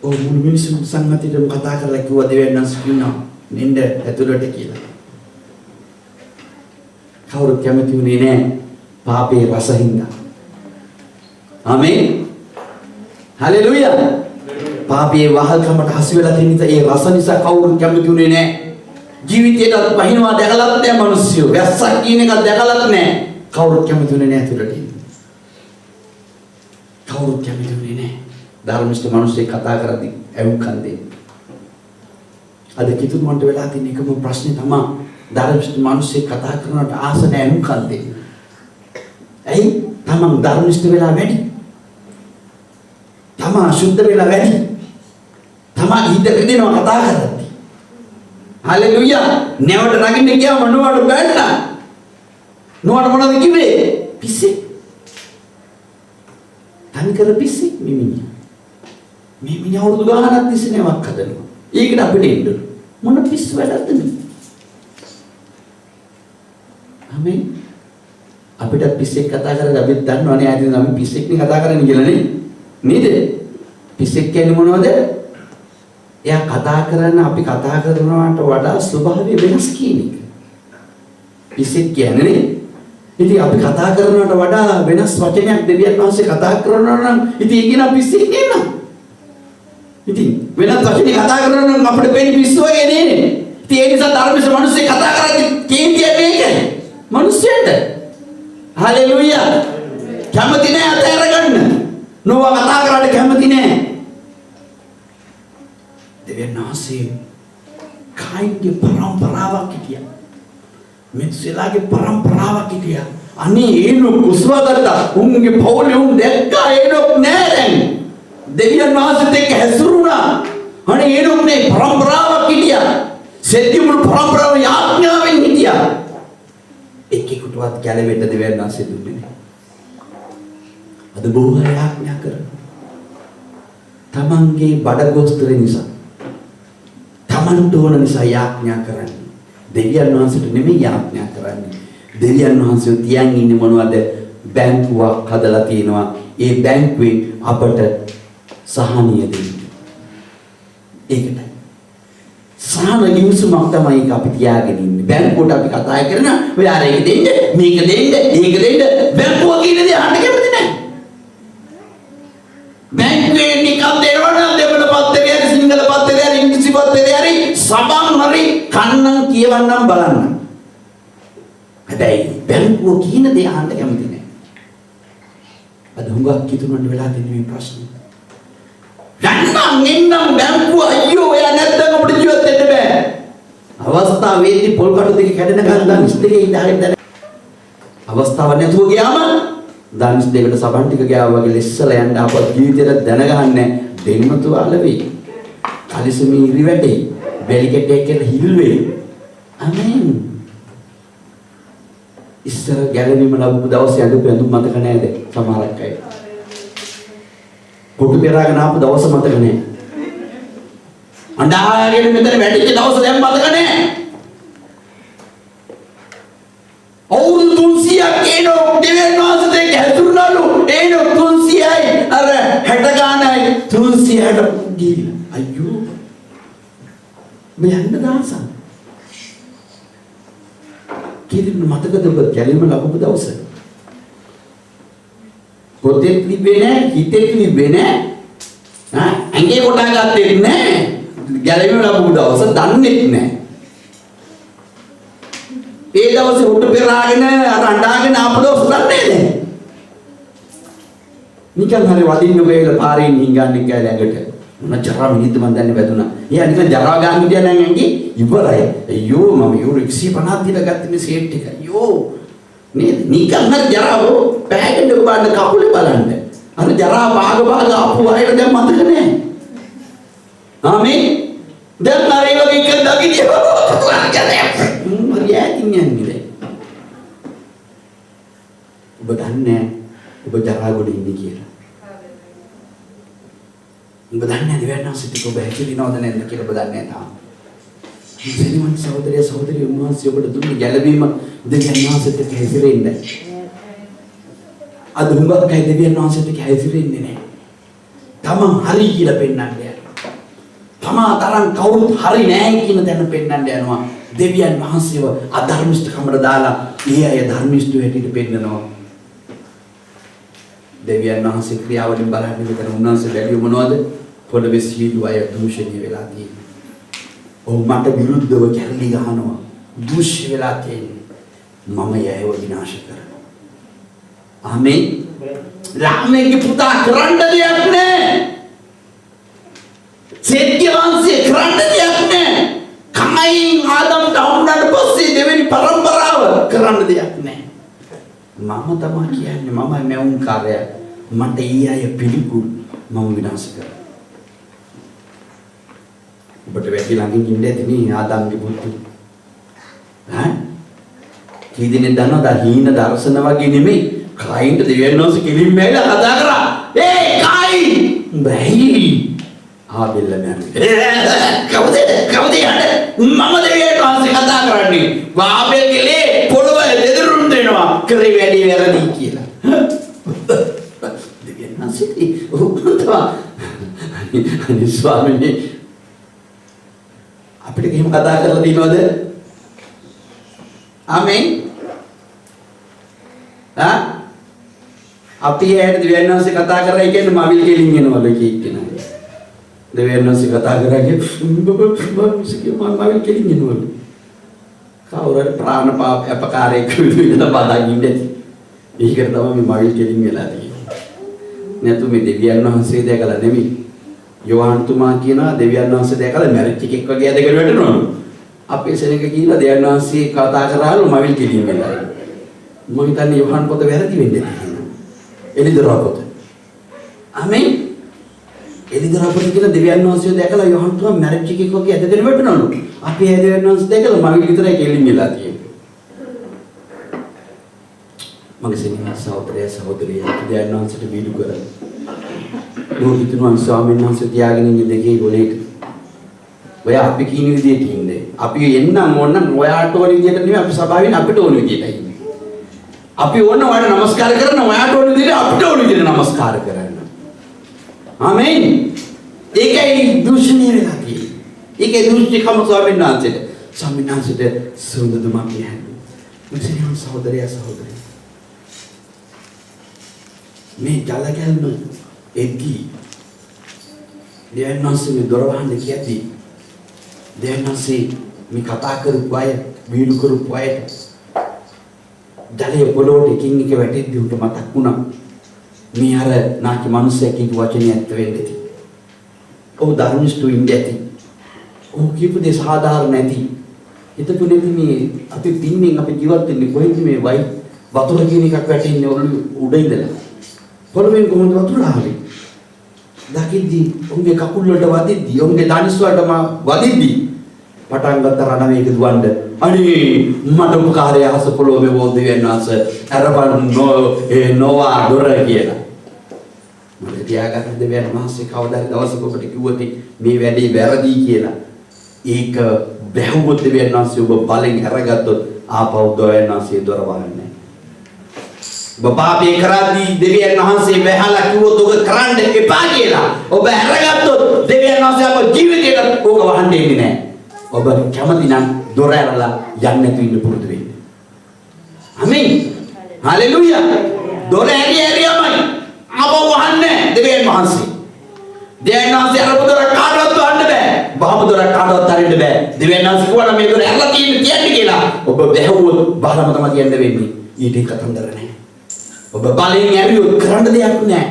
ඔහු මුළු මිනිස්සු සංගතියටම කතා කරලා කිව්වා දෙවියන් වහන්සේ කියනවා නින්ද ඇතුළට කියලා. කවුරුත් කැමති වුණේ නෑ පාපේ රසින්ද. ආමෙන්. හලෙලූයා. පාපයේ වහල්කමට හසු වෙලා තියෙන ඒ රස නිසා කවුරුත් කැමති වුණේ නැහැ. ජීවිතේට වහිනවා දැකලත් නැහැ මිනිස්සු. වැස්සක් කියන එක දැකලත් නැහැ. කවුරුත් කැමති වුණේ නැහැ තුලට. කවුරුත් කැමති වුණේ නැහැ. ධර්මිෂ්ඨ මිනිස්සු කතා කරද්දී ඇහුම්කන් දෙන්නේ. අද කිතුමන්ට වෙලා තියෙන එකම ප්‍රශ්නේ තමයි ධර්මිෂ්ඨ මිනිස්සු කතා කරනකොට ආස නැහැ ඇහුම්කන් දෙන්නේ. ඇයි? තමන් ධර්මිෂ්ඨ වෙලා වැඩි. තමා සුද්ධ වෙලා වැඩි. තමා හිත රිදෙනවා කතා කරද්දී. හලෙලූයා. නැවට නගින්න ගියාම නොවට බැන්නා. නොවට මොනවද කිව්වේ? පිස්සෙක්. තනිකර පිස්සෙක් මිමිණිය. මේ මිනිහ අවුරුදු ගානක් තිස්සේ නැවක් හදනවා. ඒකට අපිට එන්න මොන පිස්සු වැඩක්ද මේ? ආමෙන්. අපිට පිස්සෙක් කතා කරලා අපිත් දන්නවනේ ආයෙත් අපි පිස්සෙක් නේ කතා කරන්නේ කියලා නේ. නේද? පිස්සෙක් කියන්නේ මොනවද? එයා කතා කරන අපි කතා කරනවට වඩා ස්වභාවය වෙනස් කියන එක. පිස්සෙක් කියන්නේ නේ. ඉතින් අපි කතා කරනවට වඩා වෙනස් වචනයක් දෙවියන් වහන්සේ කතා කරනවා නම් ඉතින් ඒක නා පිස්සෙක් නෙන්න. ඉතින් වෙනත් වචනේ කතා කරනවා නම් අපිට පෙන්නේ පිස්සු වගේ නේ. ඉතින් ඒ නිසා ධර්මයේ මිනිස්සු කතා කරද්දී කේන්තිය මේක. මිනිස්සුන්ට. හලෙලූයා. කැමති නෑ අතහැර ගන්න. නොවා කතා කරාට කැමති නෑ. දෙවියන් වහන්සේ කායින්ගේ පරම්පරාවක් හිටියා. මෙත්සලාගේ පරම්පරාවක් හිටියා. අනේ ඒනොක් කුස්වගත්තා. උන්ගේ පවුලේ උන් දැක්කා ඒනොක් නෑ දැන්. දෙවියන් වහන්සේත් එක්ක හැසිරුණා. අනේ ඒනොක් නේ පරම්පරාවක් හිටියා. සෙත්තිමුළු පරම්පරාව යාඥාවෙන් හිටියා. එක්කෙකුටවත් ගැලවෙන්න දෙවියන් වහන්සේ දුන්නේ නෑ. අද බොහෝ අය යාඥා කරනවා. තමන්ගේ බඩගෝස්තර නිසා තමන්ට ඕන නිසා යාඥා කරන්නේ. දෙවියන් වහන්සේට නෙමෙයි යාඥා කරන්නේ. දෙවියන් වහන්සේ තියන් ඉන්නේ මොනවද? බැංකුවක් හදලා තියෙනවා. ඒ බැංකුවෙන් අපට සහනිය දෙන්නේ. ඒකයි. සහන ගිවිසුමක් තමයි අපි තියාගෙන ඉන්නේ. බැංකුවට අපි කතා කරන ඔය අර ඒක දෙන්න, මේක දෙන්න, ඒක දෙන්න බැංකුව කියන දේ අහන්න කැමති නැහැ. බැංකුවේ නිකම් දෙනවා දෙවන පත්තරය හරි සිංහල පත්තරය හරි ඉංග්‍රීසි පත්තරය හරි සබන් හරි කන්නම් කියවන්නම් බලන්න. හැබැයි බැංකුව කියන දේ අහන්න කැමති නැහැ. අද හුඟක් කිතුනට වෙලා තියෙන මේ ප්‍රශ්නේ. එන්නම් බැංකුව අයියෝ එයා නැත්නම් අපිට ජීවත් වෙන්න බෑ. අවස්ථාවේදී පොල් කටු දෙක කැඩෙන ගන්න ඉස්තේ ඉඳගෙන අවස්ථාවක් නැතුව ගියාම දානිස් දෙකට සබන් ටික ගෑවා වගේ ලෙස්සලා යන්න අපත් ජීවිතේට දැනගන්නේ දෙන්නතු අලවේ. කලිසමි ඉරි වැටේ. බෙලි කැටයක් කියලා හිල් වෙයි. ආමෙන්. ඉස්සර ගැලවීම ලැබුණු දවසේ අඳුපු ඇඳුම් මතක නැහැද? සමහරක් අය. කොටු පෙරාගෙන ආපු දවස මතක නෑ. අඬාගෙන මෙතන වැඩිච්ච දවස දැන් මතක නෑ. අවුරුදු 300ක් ඒනෝ දෙවියන් වහන්සේ හැතුරුනාලු. ඒනෝ 300යි අර 60 ගානයි 360 ගිහින්. අයියෝ. මෙයන්ද දාසන්. කිරින් මතකද ඔබ කැලේම ලැබපු දවස? පොතේ තිබ්බේ නෑ, හිතේ තිබ්බේ නෑ. ඇඟේ කොටා ගත්තේ නෑ. කැලේම ලැබපු දවස දන්නේත් නෑ. ඒ දවසේ උඩ පෙරාගෙන අර අඬාගෙන ආපු දවස් දන්නේ නෑ. නිකන් හරි වදින්න වේල පාරේ නිංගන්නේ කැලේ ඇඟට. මොන ජරා මිනිත්තු මන් දන්නේ වැදුනා. එයා නිකන් ජරා ගන්න ගියා නම් ඇඟේ ඉවරයි. අයියෝ මම යුරෝ 150 දීලා ගත්තේ මේ සේට් එක. අයියෝ නේද? නිකන් හරි ජරාව පෑගෙන්න බලන්න කකුලේ බලන්න. අර ජරා භාග ආපු අයල දැන් මතක නෑ. ආමේ දැන් නරේ වගේ එක දකින්නේ. මරියාකින් යන්නේ. ඔබ දන්නේ ඔබ ජරා ගොඩ ඉන්නේ කියලා. ඔබ දන්නේ දෙවියන් සිටික ඔබ හැකිලිනවද නැද්ද කියලා ඔබ දන්නේ තාම. දෙවියන් සහෝදරය සහෝදරිය උන්වහන්සේ ඔබට දුන්නේ ගැළවීම දෙවියන් වහන්සේට හැසිරෙන්න. අද හුඟක් අය දෙවියන් වහන්සේට හැසිරෙන්නේ නැහැ. තමන් හරි කියලා පෙන්වන්න යනවා. තමා තරම් කවුරුත් හරි නැහැ කියන තැන පෙන්වන්න යනවා. දෙවියන් වහන්සේව අධර්මිෂ්ඨකමකට දාලා ඒ අය ධර්මිෂ්ඨ හැටියට පෙන්නනවා. දෙවියන් වහන්සේ ක්‍රියාවලින් බලන්නේ මෙතන උන්වහන්සේ වැඩි මොනවද? පොළවේ සීළු අය දූෂණය වෙලා තියෙන්නේ. ඔව් මට විරුද්ධව කැරලි ගහනවා. දූෂ්‍ය වෙලා තියෙන්නේ. මම යයව විනාශ කරනවා. ආමේන්. රාමයේ පුතා කරන්න දෙයක් නැහැ. සෙත්‍ය වංශේ කරන්න දෙයක් නැහැ. කයින් ආදම්ට වුණාට පස්සේ දෙවෙනි පරම්පරාව කරන්න දෙයක් නැහැ. මම තමයි කියන්නේ මම මෙවුන් කාර්යය මට ඊය අය පිළිකුල් මම විනාශ කරා. ඔබට වැඩි ළඟින් ඉන්න ඇති නේ ආදම්ගේ පුතු. කී දිනේ දන්නවද හීන දර්ශන වගේ නෙමෙයි කයින්ට දෙවියන් වහන්සේ කෙලින් මේලා කතා කරා. ඒ කයි බැයි ආබෙල්ල මෑනේ. කවුද යන්නේ? මම දෙවියන් වහන්සේ කතා කරන්නේ. ආබෙල් කෙලේ පොළව දෙදරුම් දෙනවා. කරේ වැඩි වැරදි කියලා. දෙවියන් වහන්සේ උන්තවා අනේ ස්වාමීනි අපිට එහෙම කතා කරලා තියෙනවද? ආමෙන්. අපි ඇයට දෙවියන් වහන්සේ කතා කරලා කියන්නේ මවිල් කෙලින් එනවලු කියනවා. දෙවියන් වහන්සේ කතා කරාගේ මවිල් කෙලින් එනවලු. කවුරුහරි ප්‍රාණ පාප අපකාරයක් විදිහට බදාගෙන ඉන්නේ. ඒකට තමයි මේ මවිල් කෙලින් වෙලා තියෙන්නේ. නැතු මේ දෙවියන් වහන්සේ දැකලා නෙමෙයි. යෝහන් තුමා කියනවා දෙවියන් වහන්සේ දැකලා මැරිච් එකෙක් වගේ ඇදගෙන වැටෙනවලු. අපේ සෙනඟ කියලා දෙවියන් වහන්සේ කතා කරාලු මවිල් කෙලින් වෙලා. මම හිතන්නේ යෝහන් පොත වැරදි වෙන්නේ නැහැ. එලිදරා පොත. ආමෙන්. එලිදරා පොත කියලා දෙවියන් වහන්සේ දැකලා යෝහන් තුමා මැරිච් එකෙක් වගේ ඇදගෙන වැටෙනවලු. අපි ඒ දෙවියන් වහන්සේ දැකලා මවිල් විතරයි කෙලින් වෙලා තියෙන්නේ. මගේ සෙනඟ සහෝදරය සහෝදරිය දෙවියන් වහන්සේට වීඩියෝ කරලා ලෝකිතුමන් ස්වාමීන් වහන්සේ තියාගෙන ඉන්නේ දෙකේ ගොඩේට. ඔය අපි කියන විදිහට ඉන්නේ. අපි එන්නම් ඕනනම් ඔයාට ඕන විදිහට නෙමෙයි අපි සභාවෙන් අපිට ඕන විදිහටයි ඉන්නේ. අපි ඕන ඔයාලට নমස්කාර කරන ඔයාට ඕන විදිහට අපිට ඕන විදිහට নমස්කාර කරන්න. ආමේන්. ඒකයි දුෂ්ණී වෙලා තියෙන්නේ. ඒකයි දුෂ්ටිකම ස්වාමීන් වහන්සේට. ස්වාමීන් වහන්සේට සුන්දරතුමා කියන්නේ. මුසියන් සහෝදරය සහෝදරිය. මේ ජලකල්ම එද්දී දෙවියන් වහන්සේ මේ දොර වහන්න කියද්දී දෙවියන් වහන්සේ මේ කතා කරපු අය වීඩු කරපු අය ජලයේ පොළොවට එකින් එක වැටෙද්දී උට මතක් වුණා මේ අර නාකි මිනිස්සෙක් කියපු වචනේ ඇත්ත වෙන්නේ. ඔව් ධර්මිෂ්ඨ ඉන්නේ ඇති. ඔව් කියපු දේ සාධාරණ නැති. හිතපු නැති මේ අපි පින්නෙන් අපි ජීවත් වෙන්නේ කොහෙන්ද මේ වතුර කියන එකක් වැටෙන්නේ උඩ ඉඳලා. පොළොවෙන් කොහොමද වතුර ආවේ? දකිද්දී උන්ගේ කකුල් වලට වදිද්දී උන්ගේ ධනිස් වලටම වදිද්දී පටන් ගත්ත රණවේග දුවන්න අනේ මට උපකාරය අහස පොළොවේ බෝධි වෙනවාස අරබන් නොවා දොර කියලා. මට තියාගන්න දෙවියන් වහන්සේ කවදා හරි දවසක ඔබට කිව්වොත් මේ වැඩේ වැරදි කියලා. ඒක බැහැවොත් දෙවියන් වහන්සේ ඔබ බලෙන් අරගත්තොත් ආපහු දෙවියන් වහන්සේ දොර වහන්නේ. ඔබ පාපේ කරද්දී දෙවියන් වහන්සේ වැහලා කිව්වොත් ඔබ කරන්න එපා කියලා. ඔබ අරගත්තොත් දෙවියන් වහන්සේ ඔබ ජීවිතේට ඕක වහන්නේ නැහැ. ඔබ කැමති නම් දොර ඇරලා යන්න නැතුව ඉන්න පුරුදු වෙන්න. ආමේන්. හalleluya. දොර ඇරියමයි. ආපහු වහන්නේ දෙවියන් වහන්සේ. දෙවියන් වහන්සේ අර දොර කාටවත් වහන්න බෑ. බාහම දොර කාටවත් අරින්න බෑ. දෙවියන් වහන්සේ කියනවා මේ දොර ඇරලා තියන්න කියලා. ඔබ වැහුවොත් බාහම තමයි කියන්න වෙන්නේ. ඊට කතන්දර නැහැ. ඔබ බලෙන් ඇරියොත් කරන්න දෙයක් නැහැ.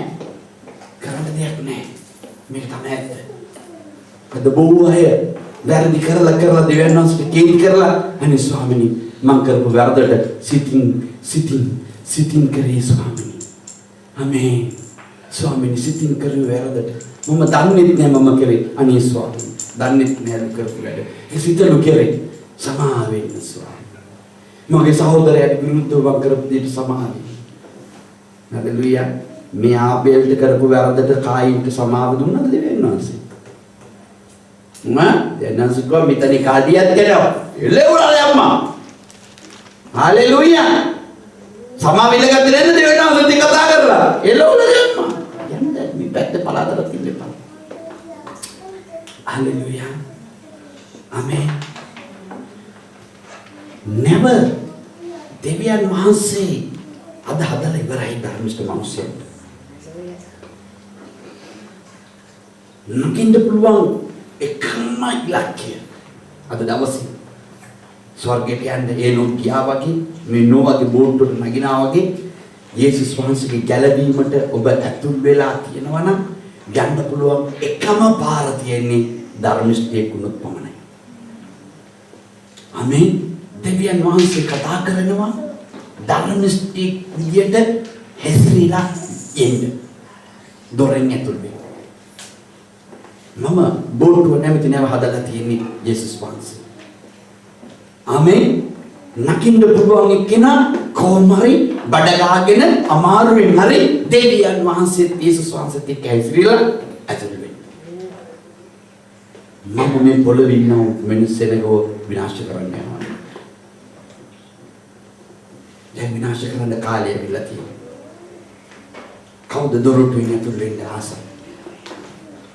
කරන්න දෙයක් නැහැ. මේක තමයි ඇත්ත. අද බොහෝ අය වැරදි කරලා දෙවියන් වහන්සේට කේන්ති කරලා අනේ ස්වාමීනි මං කරපු වැරදට සිතින් කරේ ස්වාමීනි. ආමේන්. ස්වාමීනි සිතින් කරේ වැරදට මම දන්නේ නැහැ මම කරේ අනේ ස්වාමීනි. දන්නේ නැහැ කරපු වැඩ. ඒ සිතලු කරේ සමාව වෙන්න ස්වාමීනි. මගේ සහෝදරයාට විරුද්ධව මං කරපු දෙයට සමාව වෙන්න. හalleluya. මේ ආබේල්ට කරපු වැරදට කායින්ට සමාව දුන්නද දෙවියන් වහන්සේ? දැන් සිකෝ මෙතන කාදියත් කරනවා. එළවලා යම්මා. හalleluya. සමාව ඉලගත්තේ නැද්ද දෙවියන් වහන්සේත් කතා කරලා? එළවලා යම්මා. යන්න මේ පැත්තේ පලාතට තිබ්බා. හalleluya. ආමේන්. never දෙවියන් වහන්සේ අද හදලා ඉවරයි ධර්මිෂ්ඨ මිනිස්සුන්ට. නකින්න පුළුවන් එකම ඉලක්කය අද දවසේ ස්වර්ගයට යන්න ඒනොත් ගියා වගේ මේ නෝවාගේ බෝට්ටුවට නගිනා වගේ යේසුස් වහන්සේගේ ගැලවීමට ඔබ ඇතුල් වෙලා තියෙනවා නම් යන්න පුළුවන් එකම පාර තියෙන්නේ ධර්මිෂ්ඨයෙක් වුණොත් පමණයි. ආමේන්. දෙවියන් වහන්සේ කතා කරනවා ධර්මිෂ්ඨයෙක් විදියට හැසිරීලා එන්න. දොරෙන් ඇතුල් වෙන්න. මම බෝට්ටුව නැමැති නැව හදලා තියෙන්නේ යේසුස් වහන්සේ. ආමේන්. නකින්න පුළුවන් එක්කෙනා කොහොම හරි බඩ ගහගෙන අමාරුවෙන් හරි දෙවියන් වහන්සේත් යේසුස් වහන්සේත් එක්ක ඇසිරිලා ඇතුල් වෙන්න. මම මේ පොළවේ ඉන්න මිනිස්සුන්ව විනාශ කරන්න යනවා. දැන් විනාශ කරන්න කාලය ඇවිල්ලා තියෙනවා. කවුද දොරටුවෙන් ඇතුල් වෙන්න ආස?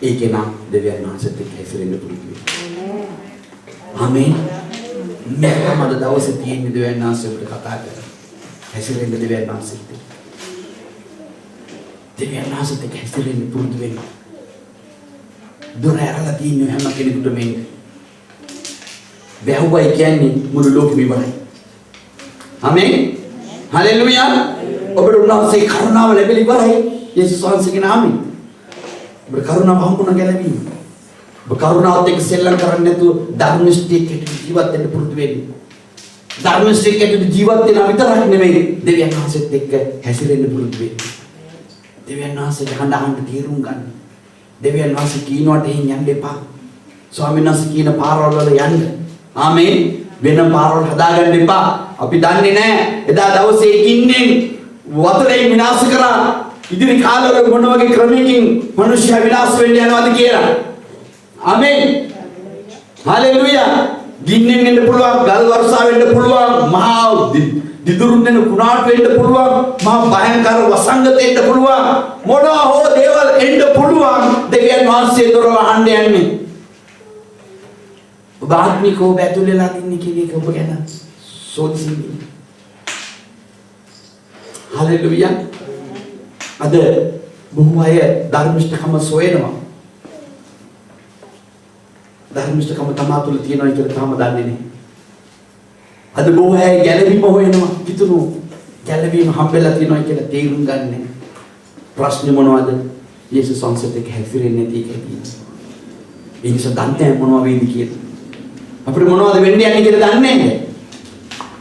ඒකේ නම් දෙවියන් වහන්සේත් එක්ක ඇසිරෙන්න පුරුදු වෙන්න. ආමේන්. මේකම අද දවසේ තියෙන දෙවියන් වහන්සේට කතා කරලා හැසිරෙන්න දෙවියන් වහන්සේත් එක්ක. දෙවියන් වහන්සේත් එක්ක හැසිරෙන්න පුරුදු වෙන්න. දොර ඇරලා තියෙන හැම කෙනෙකුටම මේ වැහුවයි කියන්නේ මුළු ලෝකෙම ඉවරයි. ආමේන්. හalleluya. ඔබට උන්වහන්සේ කරුණාව ලැබෙලා ඉවරයි. යේසුස් වහන්සේගේ නාමයෙන්. ඔබට කරුණාව හම්බුණා ගැලවීම. ඔබ කරුණාවත් එක්ක සෙල්ලම් කරන්නේ නැතුව ධර්මිෂ්ඨයෙක් ජීවත් වෙන්න පුරුදු වෙන්න. ධර්මිෂ්ඨයෙක් ජීවත් වෙන විතරක් නෙමෙයි දෙවියන් වහන්සේත් එක්ක හැසිරෙන්න පුරුදු වෙන්න. දෙවියන් වහන්සේට හඳහන් තීරුම් ගන්න. දෙවියන් වහන්සේ කියනවාට එහෙන් යන්න එපා. ස්වාමීන් වහන්සේ කියන පාරවල් වල යන්න. ආමේන්. වෙන පාරවල් හදාගන්න එපා. අපි දන්නේ නැහැ එදා දවසේ ඉන්නේ වතුරේ විනාශ කරා ඉදිරි කාලවල මොන වගේ ක්‍රමයකින් මිනිස්සු විනාශ වෙන්න යනවද කියලා. ආමේන්. හalleluya. ගින්නෙන් එන්න පුළුවන්, ගල් වර්ෂා වෙන්න පුළුවන්, මහා දිදුරුන් වෙන කුණාටු වෙන්න පුළුවන්, මහා භයංකර වසංගත එන්න පුළුවන්, මොනවා හෝ දේවල් එන්න පුළුවන්. දෙවියන් වහන්සේ දොර වහන්න යන්නේ. ඔබ ආත්මිකව බැතුලලා ඉන්නේ කියන එක ඔබ ගැන සෝචින්න. හalleluya. අද බොහෝ අය ධර්මිෂ්ඨකම සොයනවා. ධර්මිෂ්ඨකම තමා තුළ තියෙනවා කියලා තාම දන්නේ නැහැ. අද බොහෝ අය ගැලවීම හොයනවා. කිතුණු ගැලවීම හම්බෙලා තියෙනවා කියලා තේරුම් ගන්න. ප්‍රශ්නේ මොනවද? යේසුස් වහන්සේත් එක්ක හැසිරෙන්නේ නැති එකයි තියෙන්නේ. ඒ නිසා දන්නේ මොනවද වෙන්නේ කියලා. අපිට මොනවද වෙන්නේ යන්නේ කියලා දන්නේ නැහැ.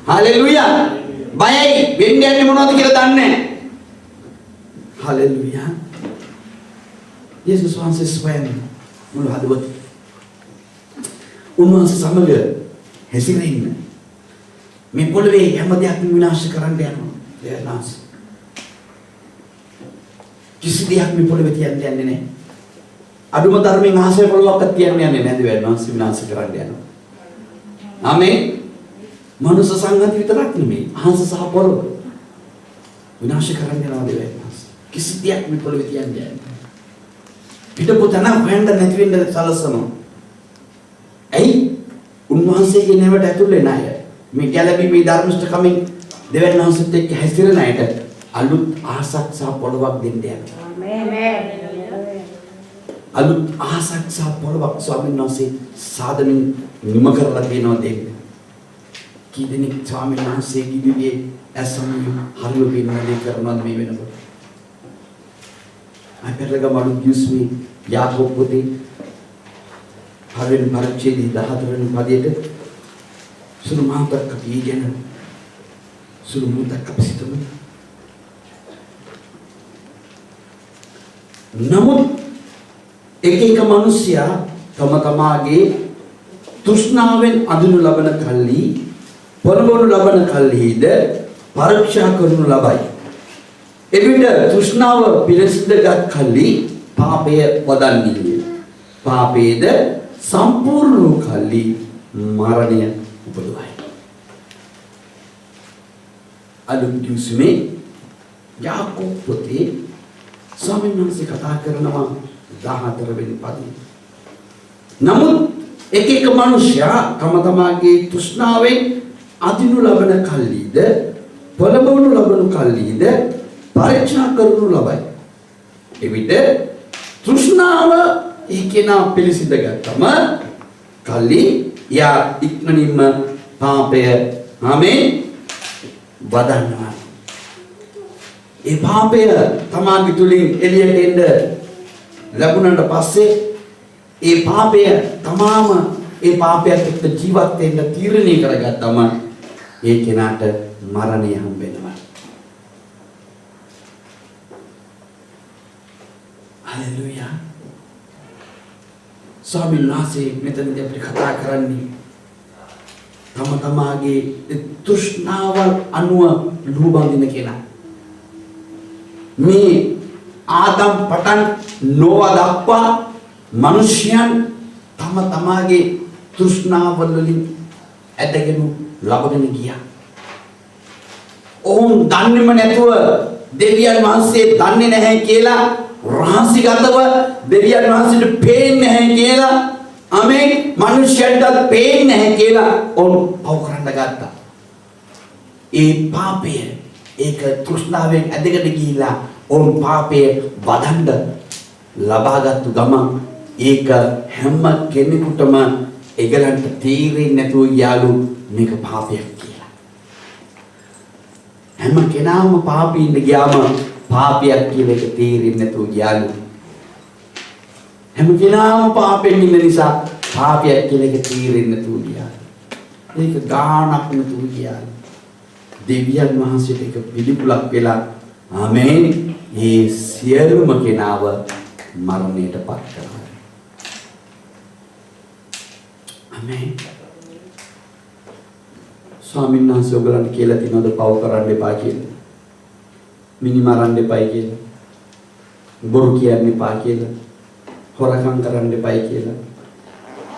හalleluya. බයයි වෙන්නේ යන්නේ මොනවද කියලා දන්නේ නැහැ. හalleluya. යේසුස් වහන්සේ ස්වයං මුළු හදවත උන්වහන්සේ සමග හැසිරෙන්න. මේ පොළවේ හැම දෙයක්ම විනාශ කරන්න යනවා. දෙවියන්වහන්සේ. කිසි දෙයක් මේ පොළවේ තියන්න යන්නේ නැහැ. අඩුම ධර්මයෙන් ආසය පොළොවක්වත් තියන්න යන්නේ නැහැ. දෙවියන්වහන්සේ විනාශ කරන්න යනවා. ආමේන්. මනුෂ්‍ය සංගති විතරක් නෙමෙයි. අහස සහ පොළොව විනාශ කරන්න යනවා දෙවියන්වහන්සේ. කිසි දෙයක් මේ පොළවේ තියන්න යන්නේ නැහැ. පිටපොත නම් හොයන්න නැති වෙන්න සලසනවා. ඇයි? උන්වහන්සේගේ නෑමට ඇතුල් වෙන අය. මේ ගැළවීමේ ධර්මිෂ්ඨකමින් දෙවියන්වහන්සේත් එක්ක හැසිරෙන අයට අලුත් ආසක් සහ පොළොවක් දෙන්න යනවා. ආමේන්. අලුත් ආසක් සහ පොළොවක් ස්වාමීන් වහන්සේ සාදමින් නිම කරලා තියෙනවා දෙන්නේ. කී දෙනෙක් ස්වාමීන් වහන්සේගේ දිවියේ ඇසමින් හරිය වෙනදේ කරනවා මේ වෙනකොට. අපේරගම අලුත් යුස්මි යාකෝබ් පොතේ හරින් පරිච්ඡේදය 14 වෙනි පදයට සුළු මාතක කීගෙන සුළු මුතක් අපසිතම නමුත් එක මිනිසයා තම තමාගේ තෘෂ්ණාවෙන් අඳුනු ලබන කල්හි පොළඹවනු ලබන කල්හිද පරීක්ෂා කරනු ලබයි. එවිට තෘෂ්ණාව පිළිසිඳගත් කල්හි පාපය වදන්නේ. පාපයේද සම්පූර්ණ වූ කල්හි මරණය උපදවයි. අලුත් යුස්මේ යාකෝබ් පොතේ ස්වාමීන් වහන්සේ කතා කරනවා 14 වෙනි පදයේ. නමුත් එක මිනිසයා තම තමාගේ තෘෂ්ණාවෙන් අදිනු ලබන කල්හිද පොළඹවනු ලබන කල්හිද පරීක්ෂා කරනු ලබයි. එවිට තෘෂ්ණාව ඒකේනා පිළිසිඳ ගත්තම කල්හි යා ඉක්මනින්ම පාපය ආමේන් වදන්නවා. ඒ පාපය තමාගේ තුලින් එළියට එන්න ලැබුණාට පස්සේ ඒ පාපය තමාම ඒ පාපයත් එක්ක ජීවත් වෙන්න තීරණය කරගත්තම ඒ කෙනාට මරණය හම්බ වෙනවා. හලෙලූයා. ස්වාමීන් වහන්සේ මෙතනදී අපිට කතා කරන්නේ තම තමාගේ තෘෂ්ණාවල් අනුව ලුහුබඳින කෙනා. මේ ආදම් පටන් නොවා දක්වා මිනිසයන් තම තමාගේ තෘෂ්ණාවල් වලින් ඇදගෙන ලබගෙන ගියා. ඔවුන් දන්නේම නැතුව දෙවියන් වහන්සේ දන්නේ නැහැ කියලා රහසිගතව දෙවියන් වහන්සේට පේන්නේ නැහැ කියලා ආමේන් මිනිසයන්ට පේන්නේ නැහැ කියලා ඔවුන් පව කරන්න ගත්තා. ඒ පාපය ඒක තෘෂ්ණාවෙන් ඇදගෙන ගිහිලා ඔවුන් පාපය වදන්න ලබාගත්තු ගමන් ඒක හැම කෙනෙකුටම ඒගලන්ට තීරෙන්නේ නැතුව යාලු මේක පාපයක් කියලා. හැම කෙනාම පාපින්න ගියාම පාපයක් කියලා එක තීරෙන්නේ නැතුව යාලු. හැම කෙනාම පාපෙන් ඉන්න නිසා පාපයක් කියලා එක තීරෙන්නේ නැතුව යාලු. ඒක ගානක් නැතුව යාලු. දෙවියන් වහන්සේට එක පිළිකුලක් වෙලා ආමේන් මේ සියලුම කෙනාව මරණයට පත් කරනවා. ආමේන්. ස්වාමීන් වහන්සේ ඔයගලන්ට කියලා තියනවද පව කරන්න එපා කියලා? මිනි මරන්න එපා කියලා? බොරු කියන්න එපා කියලා? හොරකම් කරන්න එපා කියලා?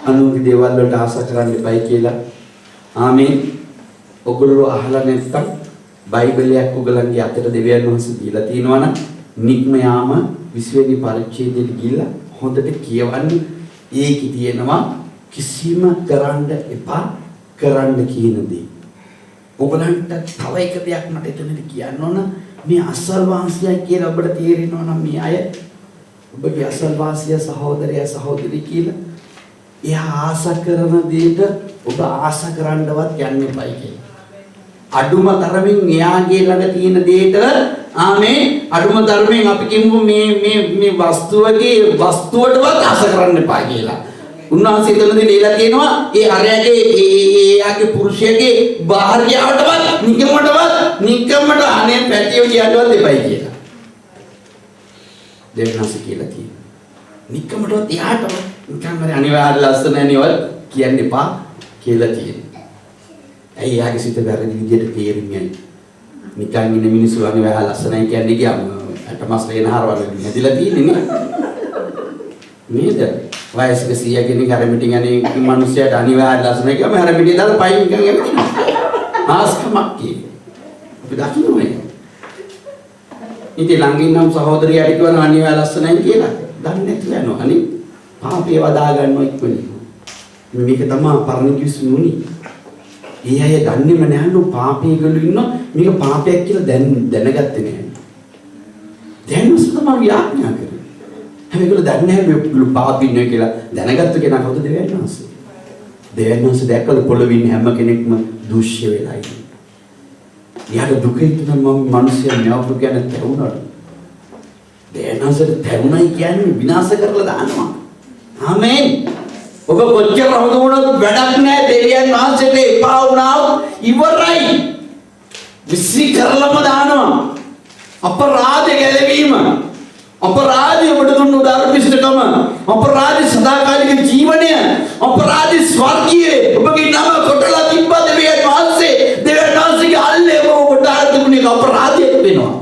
අනුන්ගේ දේවල් වලට ආස කරන්න එපා කියලා? ආමේන්. ඔයගොල්ලෝ අහලා නැත්නම් බයිබලයක් ඔයගලන්ගේ අතට දෙවියන් වහන්සේ දීලා තියෙනවා නම් නික්ම යාම 20 වෙනි පරිච්ඡේදයට ගිහිල්ලා හොඳට කියවන්න. ඒකේ තියෙනවා කිසිම කරන්න එපා කරන්න කියන දේ. ඔයගලන්ට තව එක දෙයක් මට එතනදී කියන්න ඕන. මේ අසල්වාසියයි කියලා ඔබට තේරෙනවා නම් මේ අය ඔබගේ අසල්වාසිය සහෝදරයා සහෝදරි කියලා එයා ආස කරන දෙයට ඔබ ආස කරන්නවත් යන්න එපයි කියලා. අඩුම තරමින් එයාගේ ළඟ තියෙන දෙයට ආමේ අඩුම තරමින් අපි කියමු මේ වස්තුවටවත් ආස කරන්න එපා කියලා. උන්වහන්සේ එතනදී දීලා තියෙනවා ඒ අරයාගේ එයාගේ පුරුෂයාගේ භාර්යාවටවත් නිකමට අනේ පැටියෝ කියන්නවත් එපයි කියලා. දෙවියන්වහන්සේ කියලා තියෙනවා. නිකමටවත් එයාටවත් නිකන් හරි අනිවාර්ය ලස්සන නේවල් කියන්න එපා කියලා තියෙනවා. ඇයි යාගේ සිත වැරදි විදිහට තේරුම්යයි. නිකන් ඉන්න මිනිස්සු අනේ වැහ ලස්සනයි කියන්නේ ගියාම අටමස් ලේන හරවල නැදිලා තියෙන්නේ නේද? වයසක 100 කෙනෙක් අර මිටින් අනේ මිනිස්සයාට අනිවාර්ය ලස්සනයි කියම අර මිටින් දාලා පයින් නිකන් යන්නේ. ආස්කමක් කියේ. අපි දකින්නේ. ඉතින් ළඟින් නම් සහෝදරියට කියනවා අනිවාර්ය ලස්සනයි කියලා. දන්නේ නැතුව යනවා. අනේ පාපේ වදා ගන්නවා ඉක්මනින්. මේක තමයි පරණ කිවිසුණුනි. ඒ අය දන්නේම නැහලු පාපේ ගලු ඉන්නවා. මේක පාපයක් කියලා දැනගත්තේ නැහැ. දැනුස් තමයි යාඥා කරේ. හැබැයි දන්නේ නැහැ මේ පාපින් නේ කියලා දැනගත්ත කෙනා කවුද? දෙවියන් වහන්සේ. දෙවියන් වහන්සේ දැක්කලු පොළොවේ ඉන්න හැම කෙනෙක්ම දුෂ්‍ය වෙලා ඉන්නේ. යාට දුක හිතුනම මිනිස්සුන් නැවතු කියන තැවුනට. දෙවියන් වහන්සේට තැවුනයි කියන්නේ විනාශ කරලා දානවා. ආමෙන්. ඔබ කොච්චර හොඳ වුණත් වැඩක් නැහැ. දෙවියන් වහන්සේට එපා වුණා ඉවරයි. විශ්සි කරලම දානවා. අපරාධ ගැලවීම අපරාධය ඔබට දුන්න උදාරපිෂ්ඨකම අපරාධ සදාකාලික ජීවනය අපරාධ ස්වර්ගයේ ඔබගේ නම කොටලා තිබ්බා දෙවියන් වහන්සේගේ අල්ලේ ඔබට ආතුනේ අපරාධයක් වෙනවා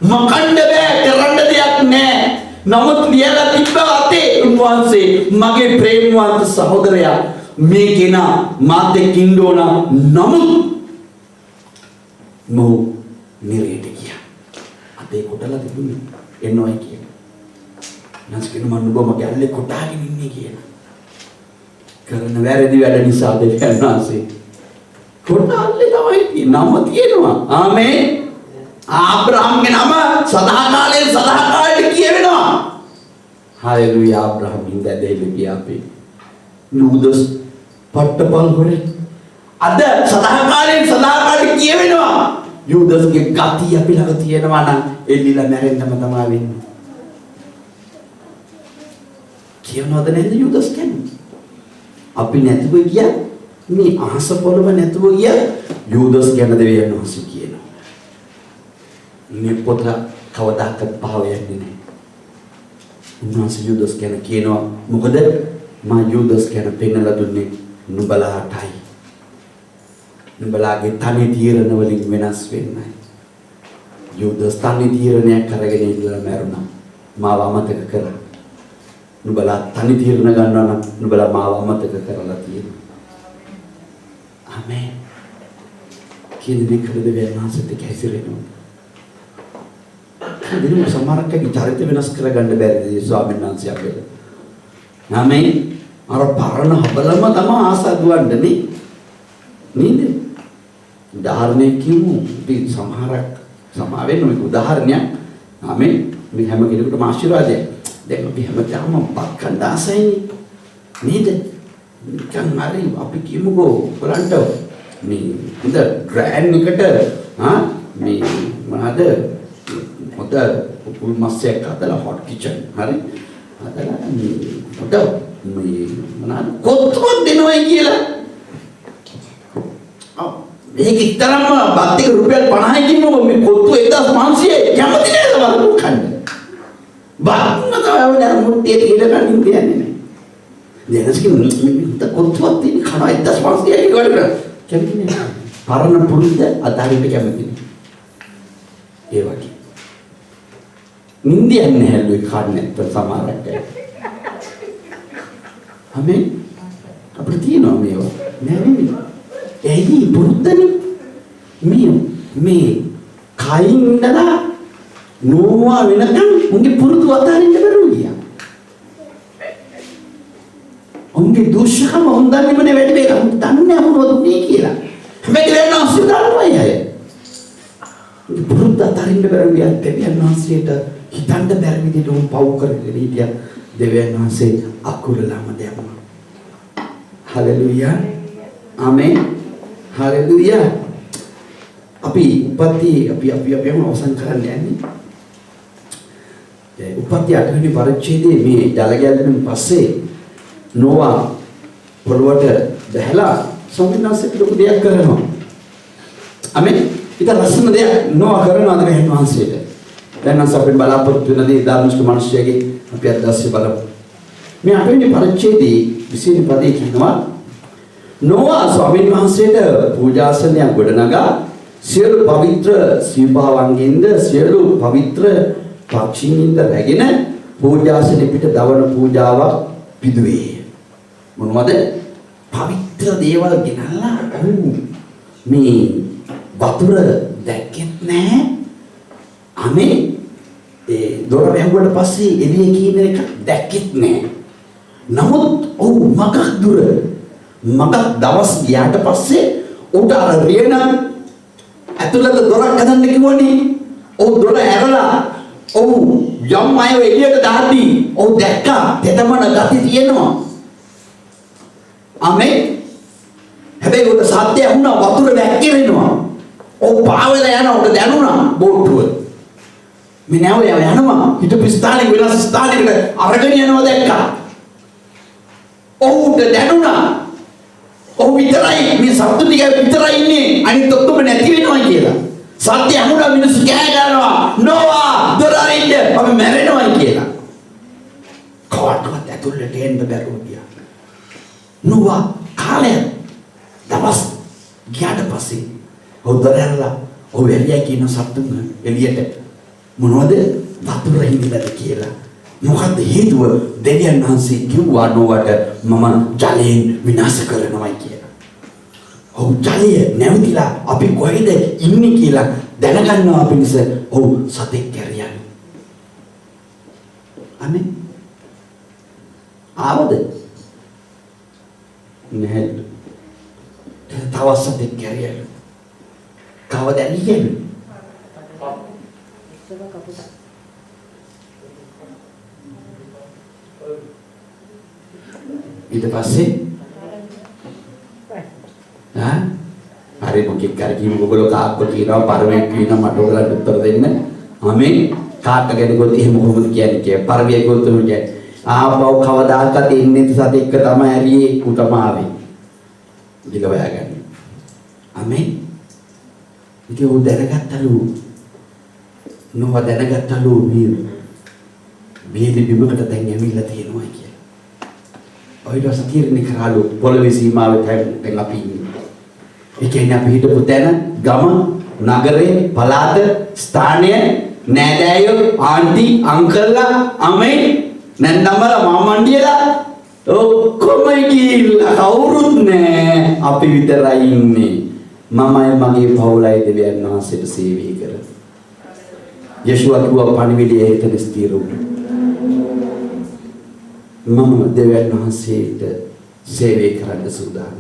මකන්න බෑ කරන්න දෙයක් නෑ නමුත් ලියලා තිබ්බා අතේ උන්වහන්සේ මගේ ප්‍රේමවන්ත සහෝදරයා මේ කෙනා මාත් එක්ක ඉන්න ඕන නමුත් මොහු නිරේට ගියා අතේ කොටලා තිබුණේ එන්නෝයි කියන. නැස්කින මනුබ මගේ අල්ලේ කොටාගෙන ඉන්නේ කියන. කරන වැරදි වැඩ නිසා දෙවියන් වහන්සේ කොටාල්ලේ තමයි නම තියෙනවා. ආමේන්. ආබ්‍රහම්ගේ නම සදාකාලයට කියවෙනවා. හාලෙලූයා. ආබ්‍රහම් ඉඳ දෙලි ගියාපේ. නූදස් පට්ටපල් හොරේ. අද සදාකාලයට කියවෙනවා. යූදස්ගේ ගතිය අපි ළඟ තියෙනවා නම් එල්ලිලා මැරෙන්නම තමයි වෙන්නේ. කියනවද නැද්ද යූදස් කියන්නේ? අපි නැතුව ගියා මේ අහස පොළව නැතුව ගියා යූදස් ගැන දෙවියන් වහන්සේ කියනවා. මේ පොත කවදාකවත් පහව යන්නේ නැහැ. උන්වහන්සේ යූදස් ගැන කියනවා මොකද මා යූදස් ගැන පෙන්නලා දුන්නේ නුඹලාටයි. නුඹලාගේ තනි තීරණ වලින් වෙනස් වෙන්නයි. යූදස් තනි තීරණයක් අරගෙන ඉඳලා මැරුණා. මාව අමතක කරා. නුඹලා තනි තීරණ ගන්නවා නම් නුඹලා මාව අමතක කරලා තියෙනවා. ආමේන්. කිසිදෙයක් දෙවියන් වහන්සේට කැසිරෙනවා. දිනු සමහරකගේ චරිත වෙනස් කරගන්න බැරිද ස්වාමීන් වහන්සේ අපේ. ආමේන්. අර පරණ හබලම තමයි ආසාදුවන්නේ නේද? උදාහරණයක් කියමු. අපි සමාවෙන්න මේක උදාහරණයක්. ආමෙන්. මේ හැම කෙනෙකුටම ආශිර්වාදයක්. දැන් අපි හැමදාම බක්කන් ආසයිනේ. නේද? නිකන් හරි අපි කියමුකෝ බලන්න මේ හොඳ ග්‍රෑන්ඩ් එකට මේ මොනවාද හොඳ පුල් මස්සයක් හදලා හොට් කිචන් හරි හදලා මේ හොඳ මේ මොනවාද කොත්තුවක් දෙනවා කියලා මේක ඉතරම්ම බත් එක රුපියල් 50යි කිව්වම මේ කොත්තු 1500යි කැමති නේද බලන්න කන්න. බත්ම තමයි නේද මුට්ටිය කියලා කන්න දෙන්නේ නැහැ. දැනස්කි මේ කොත්තුවක් තියෙන කන 1500යි කියලා කැමති නෑ. පරණ පුරුද්ද අතාරින්න කැමති නෑ. ඒ වගේ. නින්දියන් නැහැලු කන්නේ සමහරක් අය. හැබැයි අපිට තියෙනවා මේවා. නෑ නෙමෙයි. එයි පුරුද්දනේ මේ කයින් ඉඳලා නෝවා වෙනකන් උන්ගේ පුරුදු අතාරින්න බැරුව ගියා. උන්ගේ දුෂ්කම හොඳන්නේ වැඩි වෙලා දන්නේ මොනවද මේ කියලා. හැබැයි වෙන අසුදානමයි අය. පුරුදු අතාරින්න බැරුව ගියා දෙවියන් වහන්සේට හිතන්න බැරි විදිහට උන් පව් කරගෙන හිටියා. දෙවියන් වහන්සේ අකුරලම දැම්මා. හලෙලූයා. ආමේන්. හලෙලූයා. අපි උපත්ති අපි අවසන් කරන්න යන්නේ. උපත්ති 8 වෙනි පරිච්ඡේදයේ මේ ජල ගැලවෙන පස්සේ නෝවා පොළොවට බැහැලා සම්පූර්ණසෙත් ලොකු දෙයක් කරනවා. ආමේන්. ඊට ලස්සන දෙයක් නෝවා කරනවා දෙවියන් වහන්සේට. දැන් නම් අපේ බලාපොරොත්තු වෙන දේ ධර්මික මිනිස්යාගේ අපි අදස්සේ බලමු. මේ 8 වෙනි පරිච්ඡේදයේ 20 වෙනි පදයේ කියනවා නෝවා ස්වාමීන් වහන්සේට පූජාසනයක් ගොඩනගා සියලු පවිත්‍ර සීභාවන්ගෙන්ද සියලු පවිත්‍ර පක්ෂීන්ද රැගෙන පූජාසනෙ පිට දවන පූජාවක් පිදුවේ. මොනවද? පවිත්‍ර දේවල් ගෙනල්ලා මේ වතුර දැක්කෙත් නැහැ. අනේ ඒ දොර වැහුවට පස්සේ එළිය කියන එක දැක්කෙත් නැහැ. නමුත් මගක් දුර මගක් දවස් ගියාට පස්සේ උට අර රියන ඇතුළත දොරක් හදන්න කිව්වනේ. දොර ඇරලා යම් අය එළියට දාද්දී දැක්කා තෙතමන ගති තියෙනවා. අනේ හැබැයි උට සත්‍ය වුණා වතුර වැක්කිරෙනවා. පාවෙලා යනවා උට දැනුණා බෝට්ටුව. මේ නැව යනවා හිටපු ස්ථානෙක වෙනස් ස්ථානයකට අරගෙන යනවා දැක්කා. උට දැනුණා විතරයි මේ සත්තු ටික විතරයි ඉන්නේ අනිත් ඔක්කොම නැති වෙනවා කියලා. සත්‍ය අමුඩ මිනිස්සු කෑ ගන්නවා නොවා දොර අරින්න අපි මැරෙනවා කියලා. කාටවත් ඇතුළට එන්න බැරුව ගියා. නොවා කාලය දවස් ගියාට පස්සේ දොර ඇරලා එළිය කියන සත්තුන් එළියට මොනවද වතුර හිඳිලාද කියලා. මොකද්ද හේතුව? දෙවියන් වහන්සේ කිව්වා නොවට මම ජලයෙන් විනාශ කරනවා කියලා. ජලය නැවතිලා අපි කොහෙද ඉන්නේ කියලා දැනගන්නවා පිණිස සතෙක් කැරියන. අනේ ආවද? නැහැ. තව සතෙක් කැරියන. කවද ඇලියන? ඊට පස්සේ හරි මොකෙක් කර කිව්ව ඔයගොල්ලෝ කාක්ක කියනවා පරමයෙන් කියනවා මට ඔයගලන්ට උත්තර දෙන්න. ආමෙන් කාක්ක ගැන ගොත් එහෙම කොහොමද කියන්නේ කියලා. පරමයෙන් ගොත් උන් කියන්නේ ආපහු කවදාකත් එන්නේ සතෙක්ක තමයි ඇරියේ උටම ආවේ. ඉතින් හොයාගන්න. ආමෙන් ඉතින් උන් දැනගත්තලු නොව දැනගත්තලු මේ බිමකට දැන් ඇවිල්ලා තියෙනවා කියලා. ඔයිට සතියනේ කරාලු පොළවේ සීමාවේ දැන් අපි ඉන්නේ. ඒ කියන්නේ අපි හිටපු තැන ගම නගරේ පළාත ස්ථානය නෑදෑයෝ ආන්ටි අංකල්ලා අමේ නැන්දම්මලා මාමණ්ඩියලා ඔක්කොම ගිහිල්ලා කවුරුත් නෑ අපි විතරයි ඉන්නේ. මමයි මගේ පවුලයි දෙවියන් වහන්සේට සේවය කරා. යේෂුවා කිව්වා පණිවිඩය එතන ස්ථිර වුණා. මම දෙවියන් වහන්සේට සේවය කරන්න සූදානම්.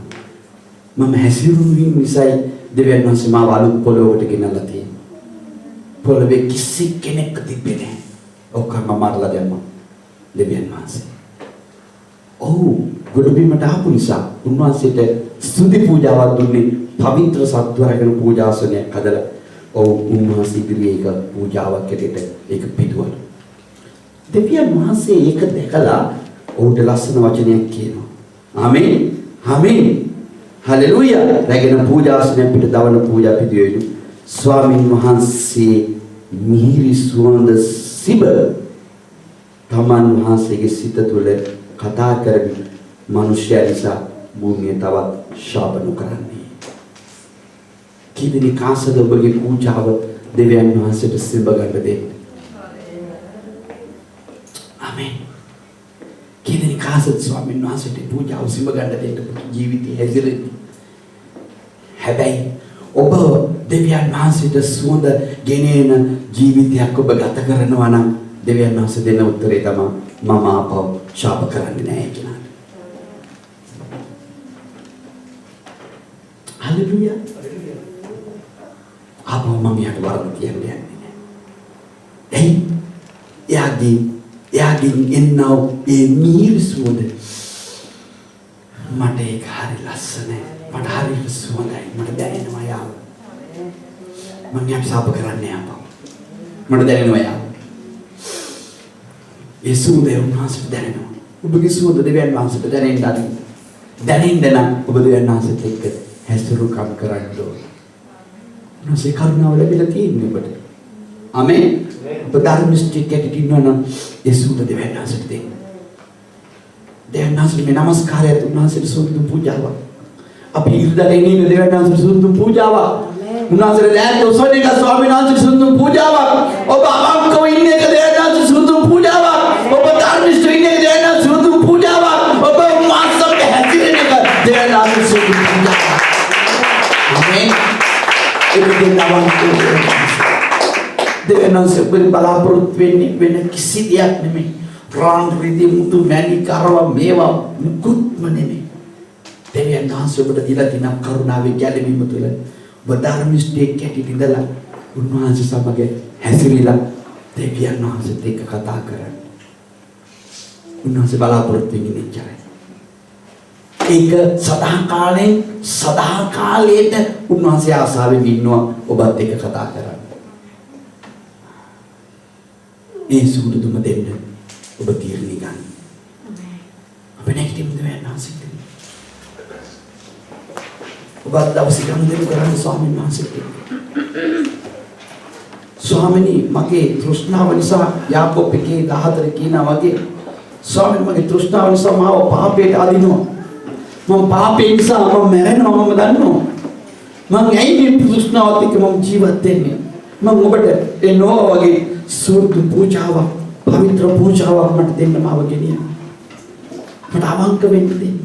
මම හැසිරුණු නිසායි දෙවියන් වහන්සේ මාව අලුත් පොළොවට ගෙනල්ලා තියෙන්නේ. පොළොවේ කිසි කෙනෙක් තිබෙන්නේ නැහැ. ඔක්කොම මරලා දැම්මා දෙවියන් වහන්සේ. ගොඩබිමට ආපු නිසා උන්වහන්සේට ස්තුති පූජාවක් දුන්නේ පවිත්‍ර සත්වරගෙන පූජාසනයක් හදලා උන්වහන්සේ ඉදිරියේ එක පූජාවක් හැටියට ඒක පිටුවල. දෙවියන් වහන්සේ ඒක දැකලා ඔහුට ලස්සන වචනයක් කියනවා. ආමේන්. ආමේන්. හලෙලූයා. රැගෙන පූජාසනය පිට දවන පූජා පිළිවෙලු ස්වාමින් වහන්සේ මිහිරි සුවඳ සිබ තමන් වහන්සේගේ සිත තුළ කතා කරමින් මිනිසයා නිසා භූමිය තවත් ශාපනු කරන්නේ. කීදෙනෙක් කාසද ඔබගේ පූජාව දෙවියන් වහන්සේට සිඹ ගන්න දෙන්න. ආමේන්. කීදෙනෙක් කාසද ස්වාමින් වහන්සේට පූජාව සිඹ ගන්න දෙන්න ජීවිතය හැසිරෙන්නේ. හැබැයි ඔබ දෙවියන් වහන්සේට සුවඳ ගෙනෙන ජීවිතයක් ඔබ ගත කරනවා නම් දෙවියන් වහන්සේ දෙන උත්තරේ තමයි මම ආපහු ශාප කරන්නේ නැහැ කියලා. හලෙලූයා. ආපහු මම යට වරද කියන්නේ නැහැ. එයාගෙන් එන්නව ඒ මිහිරි සුවඳ මට ඒක හරි ලස්සනයි. මට හරි සුවඳයි. මට දැනෙනවා යාව. මම යට ශාප කරන්නේ ආපහු. මට දැනෙනවා යාව. ඒ සුවඳ උන්වහන්සේට දැනෙනවා. ඔබගේ සුවඳ දෙවියන් වහන්සේට දැනෙන්න නම් ඔබ දෙවියන් වහන්සේත් එක්ක හැසිරුකම් කරන්න ඕනේ. උන්වහන්සේ කරුණාව ලැබිලා තියෙන්නේ ඔබට. ආමේන්. ඔබ ධර්මිෂ්ඨික කැටිට ඉන්නවා නම් ඒ සුවඳ දෙවියන් වහන්සේට දෙන්න. දෙවියන් වහන්සේට මේ නමස්කාරයත් උන්වහන්සේට සුවඳ පූජාවක්. අපි ඉරිදා දෙන්නේ දෙවියන් වහන්සේට සුවඳ පූජාවක්. උන්වහන්සේට දැන් දොස්වන එක ස්වාමීන් වහන්සේ සුදුසු පූජාවක්. ඔබ අවංකව ඉන්න එක දැන් සුදුසු පූජාවක්. ඔබ ධර්මිෂ්ඨ ඉන්න එක දැන් සුදුසු පූජාවක්. ඔබ මාසක හැසිරෙන එක දැන් සුදුසු පූජාවක්. ආමේන්. ඒක දෙන්නවන්තෝ. දෙවනන්ස බලාපොරොත්තු වෙන්නේ වෙන කිසි දෙයක් නෙමෙයි. රාම් රිදී මුතු මැණි කරව මේවා මුකුත්ම නෙමෙයි. දෙවියන් වහන්සේ ඔබට දීලා තියෙන කරුණාවේ ගැළවීම තුළ ඔබ ධර්මිෂ්ඨයෙක් ඇටියට ඉඳලා උන්වහන්සේ සමග හැසිරීලා දෙවියන් වහන්සේත් එක්ක කතා කරන්න. උන්වහන්සේ බලාපොරොත්තු වෙන්නේ ඉච්චරයි. ඒක සදා කාලයට උන්වහන්සේ ආසාවෙන් ඉන්නවා ඔබත් එක්ක කතා කරන්න. ඒ සුදුදුම දෙන්න ඔබ තීරණය ගන්න. අපේ නැගිටින්න දෙන්න ආසිත. ඔබ දවසේ ගනුදෙනු කරන්න ස්වාමීන් වහන්සේට. ස්වාමීනි මගේ තෘෂ්ණාව නිසා යාකෝබ් 1:14 කියනවා වගේ ස්වාමීනි මගේ තෘෂ්ණාව නිසා මාව පාපයට අදිනවා. මම පාපේ නිසා මම මැරෙනවා මම දන්නවා. මම ඇයි මේ තෘෂ්ණාවත් එක්ක මම ජීවත් වෙන්නේ? මම ඔබට ඒ නෝ වගේ සූර්ය පූජාවක් පවිත්‍ර පූජාවක් මට දෙන්න මාව ගෙනියන්න. මට අවංක වෙන්න දෙන්න.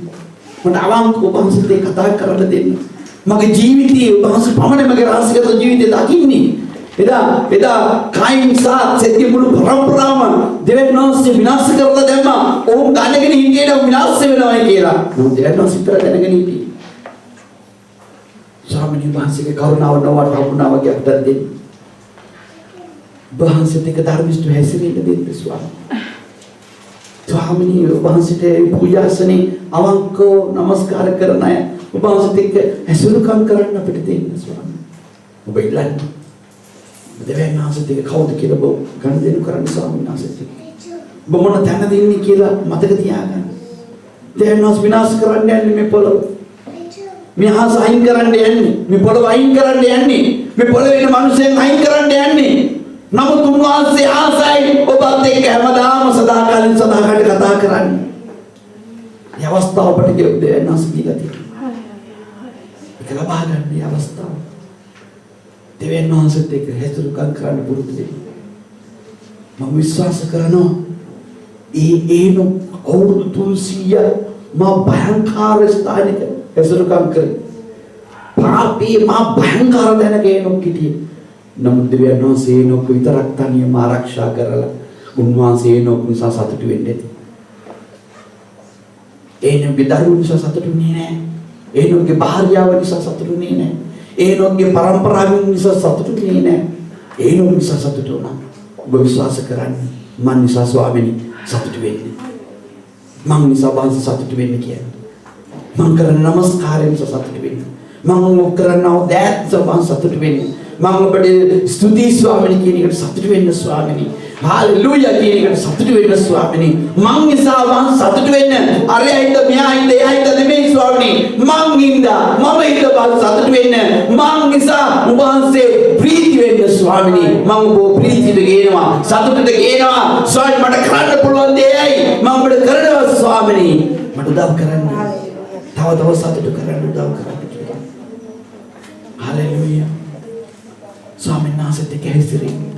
මට අවංක ඔබ වහන්සේත් එක්ක කතා කරන්න දෙන්න. මගේ ජීවිතයේ ඔබ වහන්සේ පමණ මගේ රාශිගත ජීවිතය දකින්නේ. එදා කයින් සහ සෙත්ගේ මුළු පරම්පරාවම දෙවියන් වහන්සේ විනාශ කරලා දැම්මා. ඕම් දැනගෙන හිටියේ විනාශ වෙනවයි කියලා. මොකද දෙවියන් වහන්සේ ඉතර දැනගෙන හිටියේ. ස්වාමීන් වහන්සේගේ කරුණාව නොවට වුණා වගේ අපට දෙන්න. වහන්සේට එක ධර්මිෂ්ඨ හැසිරෙන්න දෙන්න ස්වාමීනි වහන්සේට පූජාසනේ අවංකව নমස්කාර කරන අය වහන්සේට එක්ක හැසිරුකම් කරන්න අපිට දෙන්න ස්වාමීනි. ඔබ ඉල්ලන්න. දෙවියන් වහන්සේට එක්ක කවුද කියලා ඔබ ගනුදෙනු කරන්න ස්වාමීන් වහන්සේට. ඔබ මොන තැනද ඉන්නේ කියලා මතක තියාගන්න. දෙවියන් වහන්සේ විනාශ කරන්න යන්නේ මේ පොළොව. මේ අහස අයින් කරන්න යන්නේ. මේ පොළොව අයින් කරන්න යන්නේ. මේ පොළොවේ ඉන්න මිනිස්සුන් අයින් කරන්න යන්නේ. නමුත් උන්වහන්සේ ආසයි ඔබත් එක්ක හැමදාම සදාකාලින් සදාකට කතා කරන්නේ. මේ අවස්ථාව ඔබට දෙවියන් වහන්සේ දීලා තියෙනවා. ඒක ලබා ගන්න මේ අවස්ථාව. දෙවියන් වහන්සේත් එක්ක හැසිරුකම් කරන්න පුරුදු වෙන්න. මම විශ්වාස කරනවා ඒන අවුරුදු 300 මා භයංකාර ස්ථානික හැසිරුකම් කරේ. පාපී මා භයංකාර දැනගෙන කිටියේ. නමුත් දෙවියන් වහන්සේ ඒනොක් විතරක් තනියම ආරක්ෂා කරලා උන්වහන්සේ ඒනොක් නිසා සතුටු වෙන්නේ නැති. ඒනොක්ගේ දරුවෝ නිසා සතුටු වෙන්නේ නැහැ. ඒනොක්ගේ භාර්යාව නිසා සතුටු වෙන්නේ නැහැ. ඒනොක්ගේ පරම්පරාවෙන් නිසා සතුටු වෙන්නේ නැහැ. ඒනොක් නිසා සතුටු වුණා. ඔබ විශ්වාස කරන්නේ මන් නිසා ස්වාමීනි සතුටු වෙන්නේ. මං නිසා වහන්සේ සතුටු වෙන්නේ කියන්නේ. මං කරන නමස්කාරයෙන් සතුටු වෙන්නේ. මං කරනව දෑත් සබන් සතුටු වෙන්නේ. මම ඔබට ස්තුති ස්වාමීනි කියන එකට සතුටු වෙන්න ස්වාමීනි. හාලෙලූයා කියන එකට සතුටු වෙන්න ස්වාමීනි. මං නිසා වන් සතුටු වෙන්න. අරයයිද මෙහායිද එහායිද නෙමෙයි ස්වාමීනි. මං ඉඳා මම ඉඳ බල සතුටු වෙන්න. මං නිසා උන්වහන්සේ ප්‍රීති වෙන්න ස්වාමීනි. මම ඔබ ප්‍රීතියට ගේනවා. සතුටට ගේනවා. ස්වාමීනි මට කරන්න පුළුවන් දෙයයි. මම ඔබට කරනවා ස්වාමීනි. මට උදව් කරන්න. තව සතුටු කරන්න උදව් කරන්න කියලා. හාලෙලූයා. ස්වාමීන් වහන්සේත් එක්ක හැසිරෙන්න.